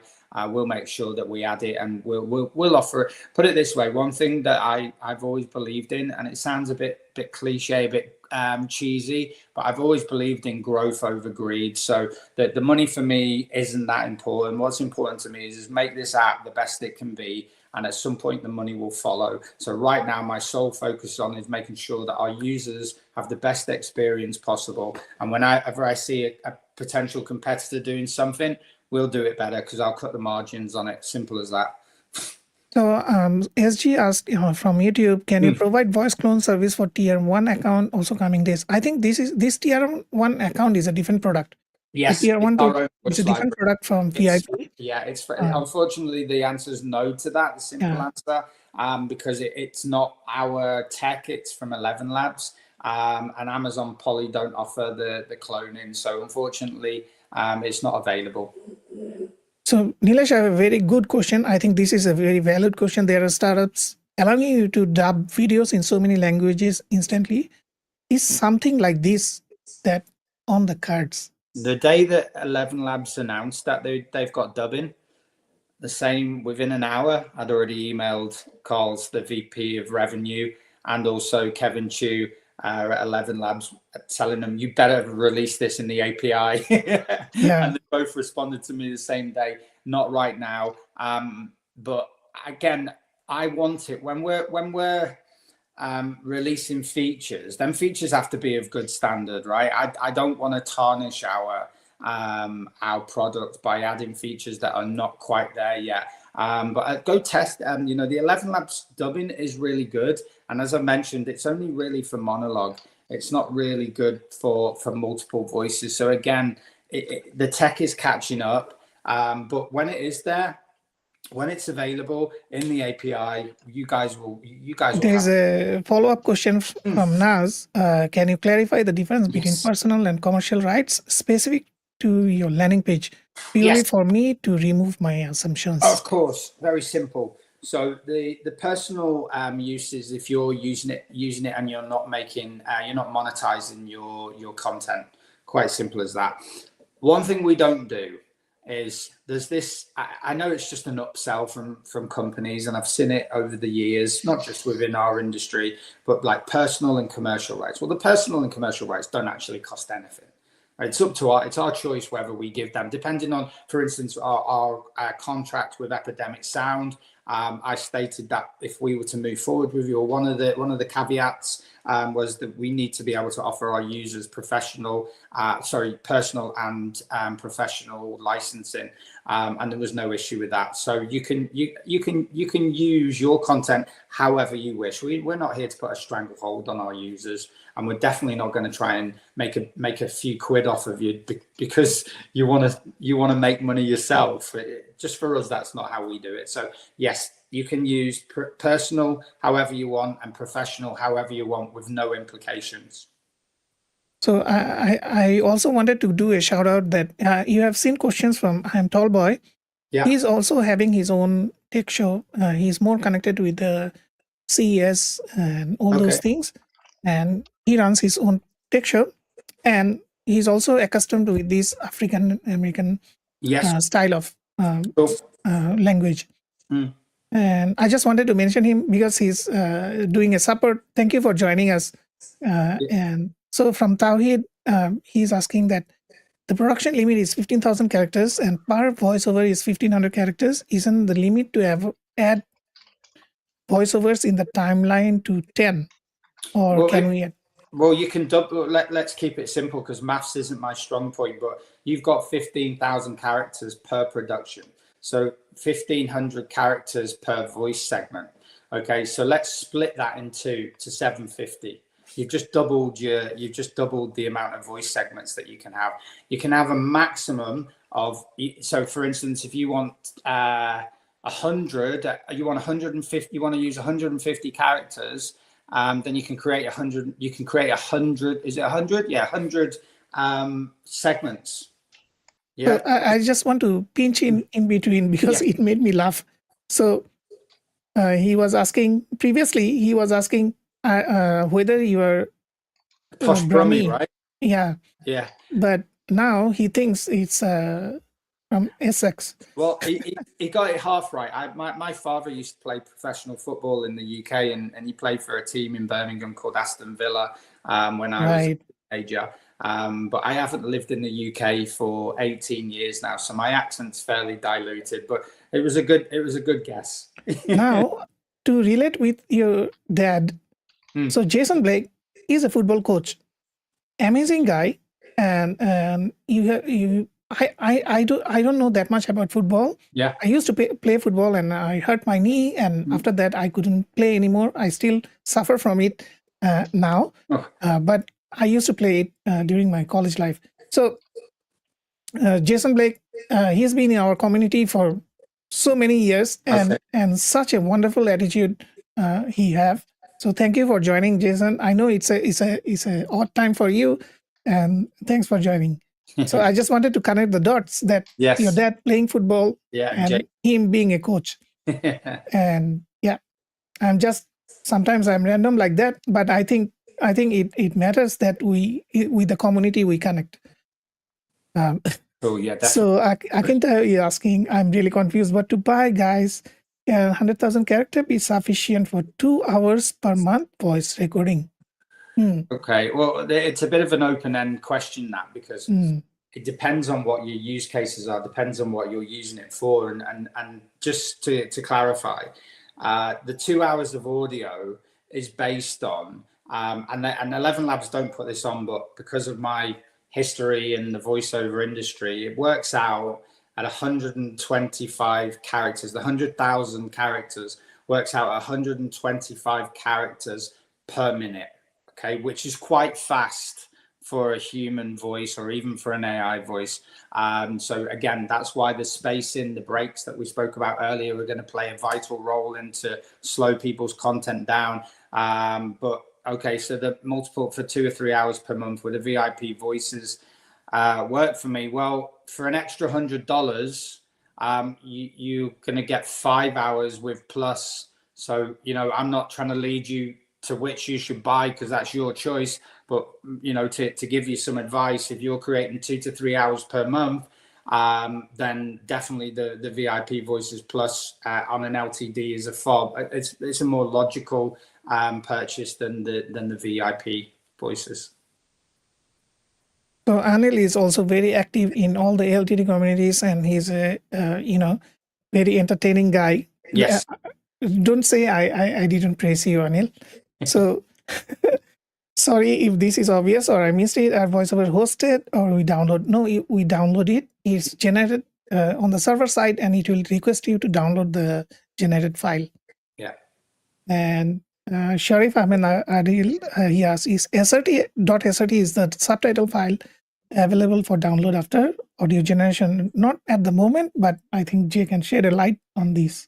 we'll make sure that we add it, and we'll offer it. Put it this way: one thing that I've always believed in, and it sounds a bit cliche, a bit cheesy, but I've always believed in growth over greed. So the money for me isn't that important. What's important to me is make this app the best it can be, and at some point the money will follow. So right now my sole focus on is making sure that our users have the best experience possible, and whenever I see a potential competitor doing something, we'll do it better because I'll cut the margins on it. Simple as that. So SG asked from YouTube, can you provide voice clone service for tier 1 account also coming days? I think this tier 1 account is a different product. Yes, the tier 1 it's a different product from VIP. It's unfortunately the answer is no to that. The simple answer, because it's not our tech. It's from ElevenLabs, and Amazon Poly don't offer the cloning. So unfortunately, it's not available. So Nilesh, I have a very good question. I think this is a very valid question. There are startups allowing you to dub videos in so many languages instantly. Is something like this that on the cards? The day that ElevenLabs announced that they've got dubbing, the same within an hour, I'd already emailed Carl's the VP of Revenue, and also Kevin Chu at ElevenLabs, telling them you better release this in the API. And they both responded to me the same day. Not right now, but again, I want it when we're releasing features. Then features have to be of good standard, right? I don't want to tarnish our product by adding features that are not quite there yet. But go test. You know, the ElevenLabs dubbing is really good, and as I mentioned, it's only really for monologue. It's not really good for multiple voices. So again, the tech is catching up, but when it is there, when it's available in the API, you guys will There's have. a follow-up question from Naz. Can you clarify the difference between Yes. personal and commercial rights specific to your landing page, purely Yes. for me to remove my assumptions? Of course, very simple. So the personal use is if you're using it and you're not making you're not monetizing your content. Quite simple as that. One thing we don't do is there's this. I know it's just an upsell from companies, and I've seen it over the years, not just within our industry, but like personal and commercial rights. Well, the personal and commercial rights don't actually cost anything. It's up to it's our choice whether we give them, depending on, for instance, our contract with Epidemic Sound. I stated that if we were to move forward with you, one of the caveats was that we need to be able to offer our users personal and professional licensing, and there was no issue with that. So you can use your content however you wish. We're not here to put a stranglehold on our users, and we're definitely not going to try and make a few quid off of you because you want to make money yourself. Just for us, that's not how we do it. So yes, you can use personal however you want and professional however you want with no implications. So I also wanted to do a shout out that you have seen questions from I'm Tall Boy. Yeah. He's also having his own tech show. He's more connected with the CES and all those things. And he runs his own tech show. And he's also accustomed with this African American style of language. And I just wanted to mention him because he's doing a support. Thank you for joining us. And so from Tawhid, he's asking that the production limit is 15,000 characters and per voiceover is 1,500 characters. Isn't the limit to add voiceovers in the timeline to 10? Or can we add? Well, you can double. Let's keep it simple because maths isn't my strong point. But you've got 15,000 characters per production, so 1,500 characters per voice segment. Okay, so let's split that in two to 750. You've just doubled the amount of voice segments that you can have. You can have a maximum of. So, for instance, if you want 100, you want 150. You want to use 150 characters. Then you can create 100. You can create 100. Is it 100? Yeah, 100 segments. Yeah. So I just want to pinch in between because it made me laugh. So he was asking previously. He was asking whether you are Brummy, right? Yeah. Yeah. But now he thinks it's from Essex. Well, he got it half right. My father used to play professional football in the UK, and he played for a team in Birmingham called Aston Villa when I was a teenager. But I haven't lived in the UK for 18 years now, so my accent's fairly diluted. But it was a good guess. Now, to relate with your dad, so Jason Blake is a football coach, amazing guy, and I don't know that much about football. Yeah, I used to play football, and I hurt my knee, and after that I couldn't play anymore. I still suffer from it now, but I used to play it during my college life. So Jason Blake, he's been in our community for so many years, and such a wonderful attitude he have. So thank you for joining, Jason. I know it's a odd time for you, and thanks for joining. So I just wanted to connect the dots that your dad playing football and him being a coach. And sometimes I'm random like that, but I think it matters that we with the community we connect. Oh yeah, definitely. So I can tell you asking, I'm really confused what to buy, guys. 100,000 character be sufficient for 2 hours per month voice recording? Okay, well, it's a bit of an open-end question, that, because it depends on what your use cases are, depends on what you're using it for. And just to clarify, the 2 hours of audio is based on, and ElevenLabs don't put this on, but because of my history in the voiceover industry, it works out at 125 characters. The 100,000 characters works out 125 characters per minute, okay, which is quite fast for a human voice or even for an AI voice. So again, that's why the spacing, the breaks that we spoke about earlier, are going to play a vital role into slow people's content down. But okay, so the multiple for 2 or 3 hours per month with the VIP voices work for me. Well, for an extra $100, you're going to get 5 hours with plus. So, you know, I'm not trying to lead you to which you should buy because that's your choice. But, you know, to give you some advice, if you're creating 2 to 3 hours per month, then definitely the VIP Voices Plus on an LTD is a fob. It's a more logical purchase than the VIP Voices. So Anil is also very active in all the LTD communities, and he's a very entertaining guy. Yes. Don't say I didn't praise you, Anil. So sorry if this is obvious or I missed it. Our voiceover hosted or we download. No, we download it. It's generated on the server side, and it will request you to download the generated file. Yeah. And Sharif Ahmed Adil, he asks, is SRT.SRT is the subtitle file available for download after audio generation? Not at the moment, but I think Jay can shed a light on this.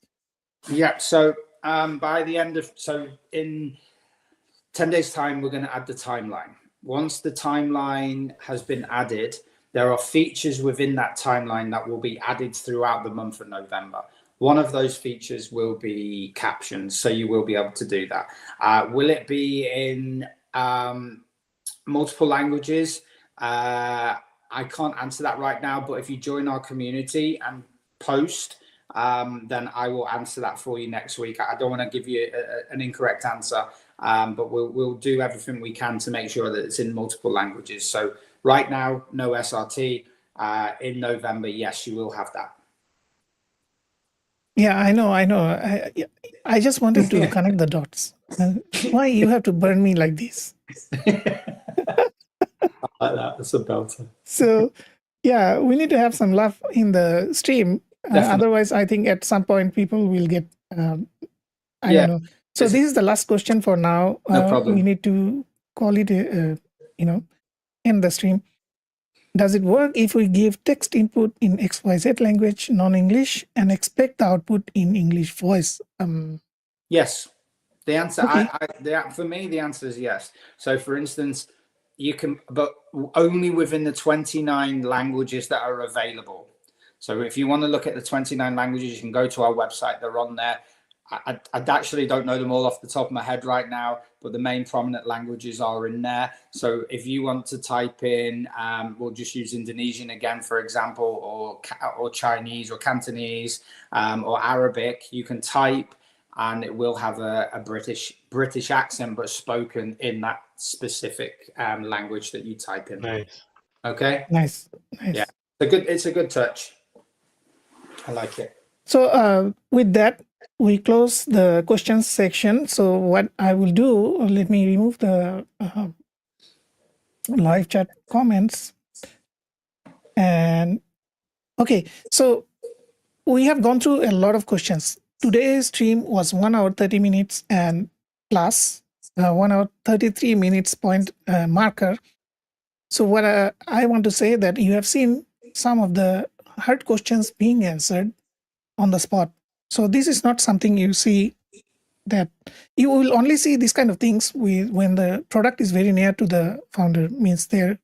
Yeah, so by the end of, so in 10 days time, we're going to add the timeline. Once the timeline has been added, there are features within that timeline that will be added throughout the month of November. One of those features will be captions, so you will be able to do that. Will it be in multiple languages? I can't answer that right now, but if you join our community and post, then I will answer that for you next week. I don't want to give you an incorrect answer, but we'll do everything we can to make sure that it's in multiple languages. So right now, no SRT. In November, yes, you will have that. Yeah, I know. I just wanted to connect the dots. Why you have to burn me like this? I like that. That's a belter. So, yeah, we need to have some laugh in the stream. Otherwise, I think at some point people will get, I don't know. So this is the last question for now. No problem. We need to call it, in the stream. Does it work if we give text input in XYZ language, non-English, and expect the output in English voice? Yes. The answer, okay. For me, the answer is yes. So, for instance, you can, but only within the 29 languages that are available. So if you want to look at the 29 languages, you can go to our website. They're on there. I actually don't know them all off the top of my head right now, but the main prominent languages are in there. So if you want to type in, we'll just use Indonesian again, for example, or Chinese or Cantonese or Arabic, you can type and it will have a British accent, but spoken in that specific language that you type in. Nice. Okay. Nice. Yeah, it's a good touch. I like it. So with that, we close the questions section. So what I will do, let me remove the live chat comments. And okay, so we have gone through a lot of questions. Today's stream was 1 hour 30 minutes and plus 1 hour 33 minutes point marker. So what I want to say that you have seen some of the hard questions being answered on the spot. So this is not something you see, that you will only see these kind of things when the product is very near to the founder, means they're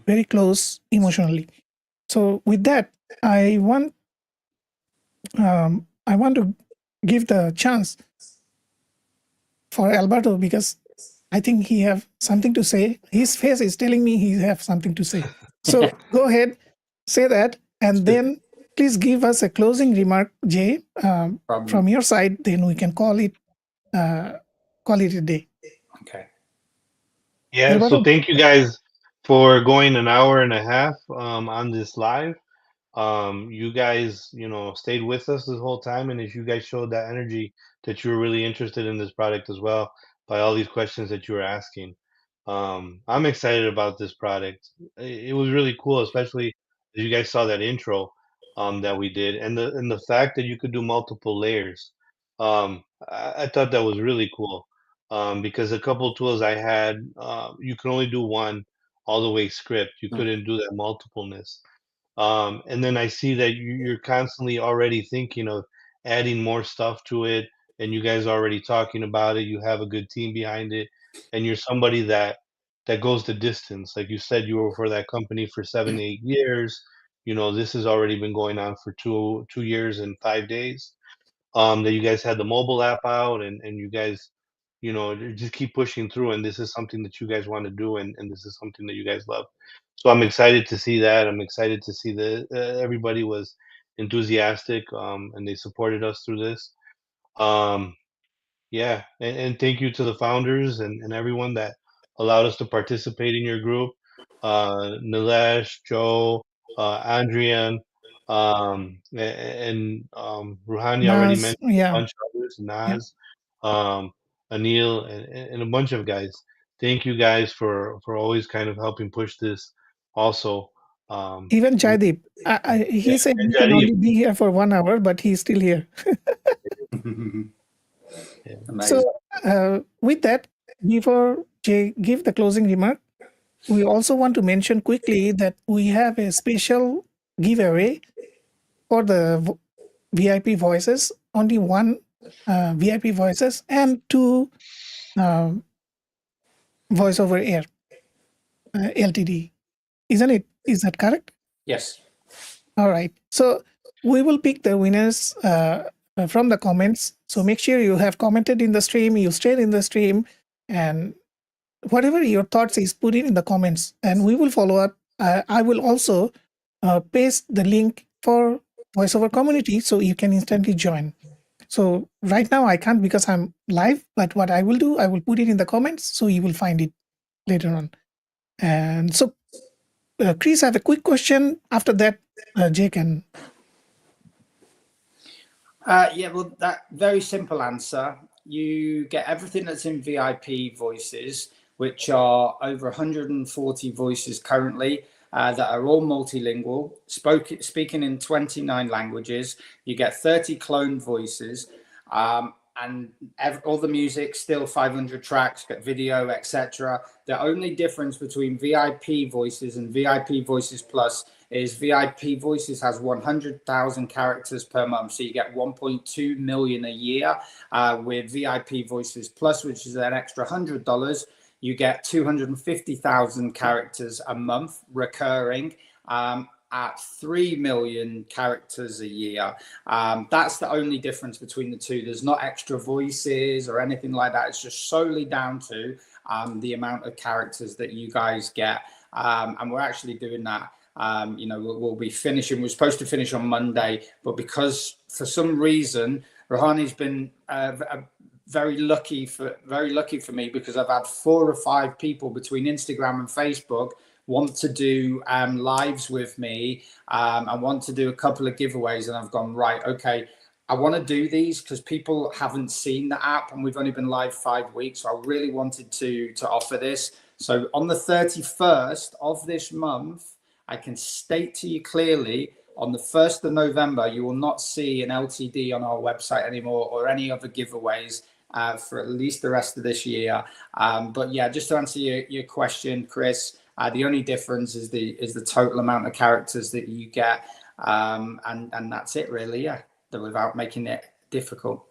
very close emotionally. So with that, I want to give the chance for Alberto, because I think he have something to say. His face is telling me he have something to say. So go ahead, say that, and then please give us a closing remark, Jay, from your side. Then we can call it a day. Okay. Yeah. Alberto? So thank you guys for going an hour and a half on this live. You guys, stayed with us this whole time, and as you guys showed that energy that you were really interested in this product as well by all these questions that you were asking. I'm excited about this product. It was really cool, especially as you guys saw that intro. that we did, and the fact that you could do multiple layers. I thought that was really cool, because a couple tools I had, you could only do one all the way script. You couldn't do that multipleness. And then I see that you're constantly already thinking of adding more stuff to it, and you guys are already talking about it. You have a good team behind it, and you're somebody that goes the distance. Like you said, you were for that company for 7 8 years. You know, this has already been going on for 2 years and 5 days. That you guys had the mobile app out, and you guys, you know, just keep pushing through. And this is something that you guys want to do, and this is something that you guys love. So I'm excited to see that. I'm excited to see that everybody was enthusiastic, and they supported us through this. Um, yeah, and thank you to the founders and everyone that allowed us to participate in your group. Nilesh, Joe, Andrian, and Ruhani already Nas, mentioned a yeah, bunch of others, yeah. Naz, Anil, and a bunch of guys. Thank you guys for always kind of helping push this also. Um, Even yeah, Jaideep, he said and he can Jari, only be here for 1 hour, but he's still here. yeah. Amazing. So, with that, before Jay give the closing remark, we also want to mention quickly that we have a special giveaway for the VIP voices. Only one VIP voices and two voice over air LTD. Isn't it? Is that correct? Yes. All right. So we will pick the winners from the comments. So make sure you have commented in the stream, you stayed in the stream, and whatever your thoughts is, put it in the comments, and we will follow up. I will also paste the link for VoiceOver community so you can instantly join. So right now I can't because I'm live, but what I will do, I will put it in the comments so you will find it later on. And so, Chris, I have a quick question. After that, Jay can. Yeah, well, that very simple answer. You get everything that's in VIP voices, which are over 140 voices currently, that are all multilingual, speaking in 29 languages. You get 30 cloned voices, and all the music still 500 tracks, got video, etc. The only difference between VIP voices and VIP voices plus is VIP voices has 100,000 characters per month, so you get 1.2 million a year. With VIP voices plus, which is an extra $100, you get 250,000 characters a month recurring. At 3 million characters a year. That's the only difference between the two. There's not extra voices or anything like that. It's just solely down to the amount of characters that you guys get. And we're actually doing that. You know, we'll be finishing. We're supposed to finish on Monday, but because for some reason Rohani's been very lucky for me, because I've had 4 or 5 people between Instagram and Facebook want to do lives with me, and want to do a couple of giveaways, and I've gone, right, okay, I want to do these because people haven't seen the app and we've only been live 5 weeks, so I really wanted to offer this. So on the 31st of this month, I can state to you clearly, on the 1st of November, you will not see an LTD on our website anymore or any other giveaways for at least the rest of this year. But yeah, just to answer your question, Chris, the only difference is the total amount of characters that you get, and that's it really. Yeah, without making it difficult.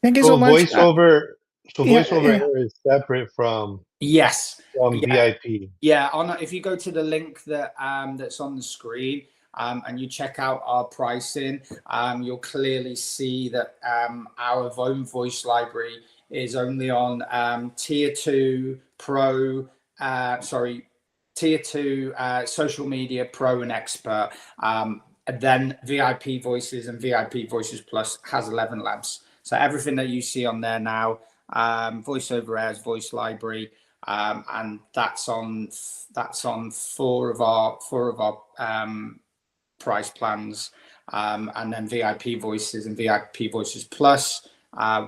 Thank you So so much. voiceover, Yeah, air is separate from Yes. VIP. Yeah, if you go to the link that that's on the screen, and you check out our pricing, you'll clearly see that our own voice library is only on tier 2 pro, tier 2 social media pro and expert. And then VIP voices and VIP voices plus has ElevenLabs. So everything that you see on there now, voice over air's voice library. And that's on 4 of our price plans, and then VIP voices and VIP voices plus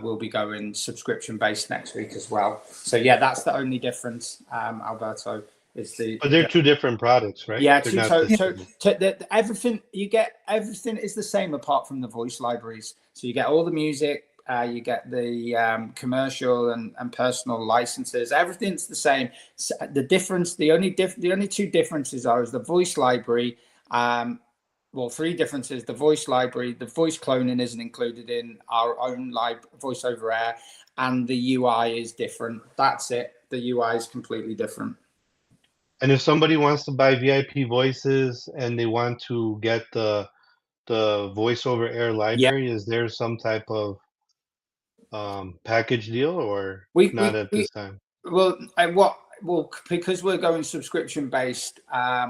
will be going subscription based next week as well. So yeah, that's the only difference, Alberto. But they're two different products, right? Yeah, They're two not the same. everything you get, everything is the same apart from the voice libraries. So you get all the music, you get the commercial and personal licenses. Everything's the same. So the difference, the only two differences are is the voice library. Well, three differences: the voice library, the voice cloning isn't included in our own voice over air, and the UI is different. That's it. The UI is completely different. And if somebody wants to buy VIP voices and they want to get the voice over air library, is there some type of package deal or not at this time? Well, because we're going subscription based,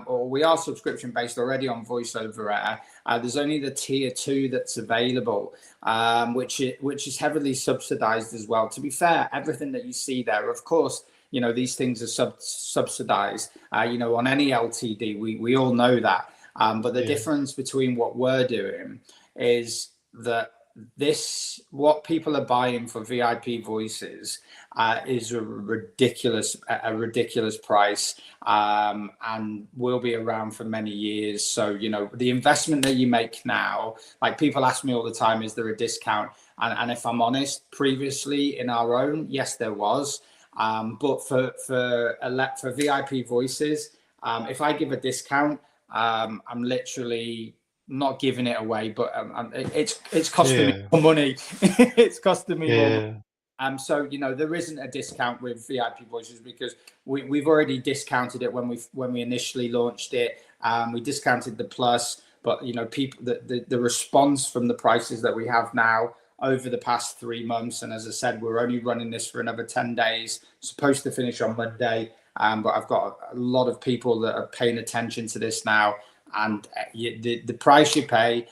or we are subscription based already on voice over air. There's only the tier 2 that's available, which is heavily subsidized as well. To be fair, everything that you see there, of course, you know, these things are subsidized. You know, on any LTD, we all know that. But the difference between what we're doing is that what people are buying for VIP voices is a ridiculous price, and will be around for many years. So, you know, the investment that you make now, like people ask me all the time, is there a discount? And if I'm honest, previously in our own, yes, there was. But for VIP voices, if I give a discount, I'm literally not giving it away, but it's costing me more money. It's costing me more money. So, you know, there isn't a discount with VIP voices because we've already discounted it when we initially launched it. We discounted the plus, but you know, the response from the prices that we have now over the past 3 months, and as I said, we're only running this for another 10 days, supposed to finish on Monday, but I've got a lot of people that are paying attention to this now, and the price you pay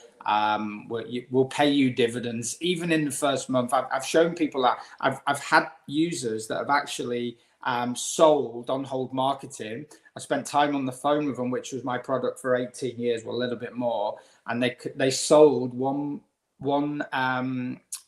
will pay you dividends even in the first month. I've shown people that I've had users that have actually sold on hold marketing. I spent time on the phone with them, which was my product for 18 years, well, a little bit more, and they sold one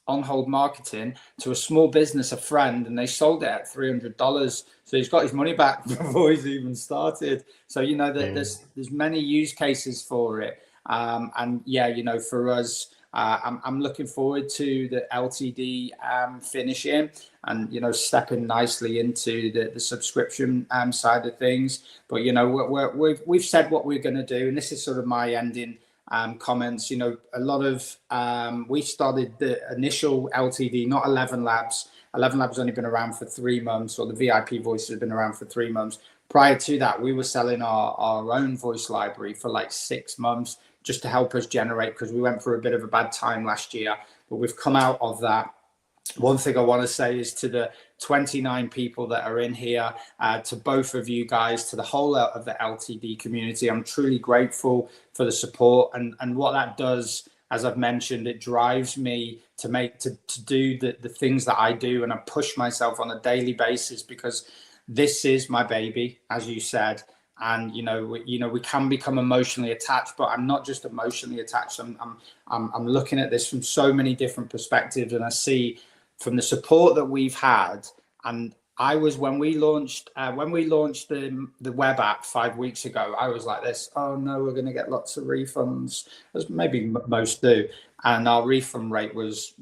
on hold marketing to a small business, a friend, and they sold it at $300. So he's got his money back before he's even started. So, you know, there's many use cases for it. And yeah, you know, for us, I'm looking forward to the LTD finishing and, you know, stepping nicely into the subscription side of things. But, you know, we've said what we're going to do, and this is sort of my ending comments. You know, a lot of we started the initial LTD, not ElevenLabs. ElevenLabs only been around for 3 months, or the VIP voices have been around for 3 months. Prior to that, we were selling our own voice library for like 6 months just to help us generate, because we went through a bit of a bad time last year, but we've come out of that. One thing I want to say is to the 29 people that are in here, to both of you guys, to the whole of the LTD community, I'm truly grateful for the support, and what that does, as I've mentioned, it drives me to do the things that I do, and I push myself on a daily basis because this is my baby, as you said. And you know, we can become emotionally attached, but I'm not just emotionally attached. I'm looking at this from so many different perspectives, and I see from the support that we've had. And I was, when we launched the web app 5 weeks ago, I was like this: oh no, we're going to get lots of refunds, as maybe most do. And our refund rate was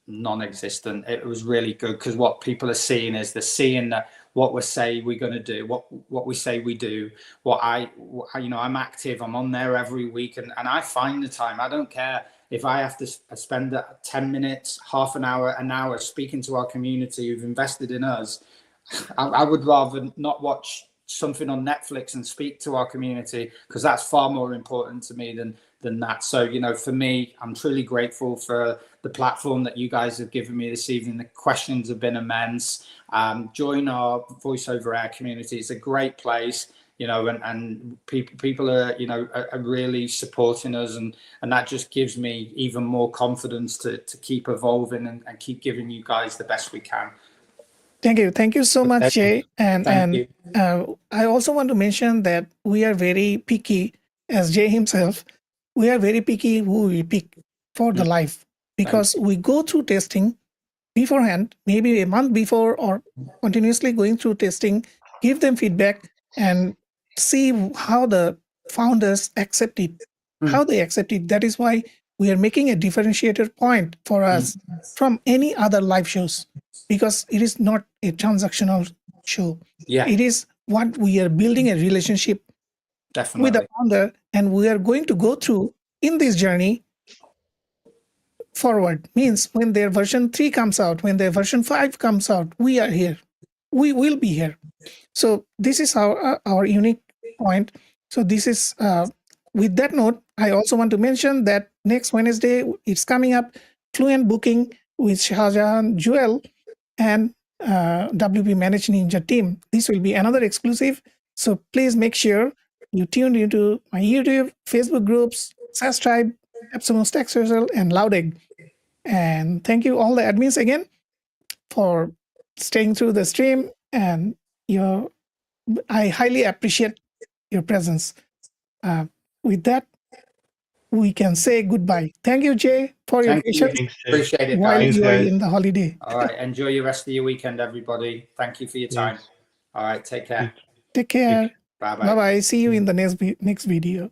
non-existent. It was really good, because what people are seeing is they're seeing that what we say we're going to do, what we say we do, you know, I'm active, I'm on there every week, and I find the time. I don't care if I have to spend 10 minutes, half an hour speaking to our community who've invested in us. I would rather not watch something on Netflix and speak to our community, because that's far more important to me than that. So, you know, for me, I'm truly grateful for the platform that you guys have given me this evening. The questions have been immense. Join our voice over air community. It's a great place, you know, and people are, you know, are really supporting us, and that just gives me even more confidence to keep evolving and keep giving you guys the best we can. Thank you so much, Jay. And I also want to mention that we are very picky, as Jay himself. We are very picky who we pick for the live, because we go through testing beforehand, maybe a month before, or continuously going through testing, give them feedback, and see how the founders accept it, how they accept it. That is why we are making a differentiator point for us from any other live shows, because it is not a transactional show. Yeah, It is what we are building a relationship with definitely. the founder, and we are going to go through in this journey forward. Means when their version 3 comes out, when their version 5 comes out, we are here. We will be here. So this is our unique point. So this is with that note, I also want to mention that next Wednesday it's coming up, Fluent Booking with Shahjahan Jewel and WP Managed Ninja team. This will be another exclusive. So please make sure you tune into my YouTube, Facebook groups, SAS Tribe, Epsilon Stack Social, and Loudegg. And thank you all the admins again for staying through the stream, and I highly appreciate your presence. With that, we can say goodbye. Thank you, Jay, for your Thank you. patience Thanks, Jay. Appreciate it, while guys. you are guys. in the holiday. All right. Enjoy your rest of your weekend, everybody. Thank you for your time. Yes. All right. Take care. Take care. Bye-bye. Bye-bye. See you in the next video.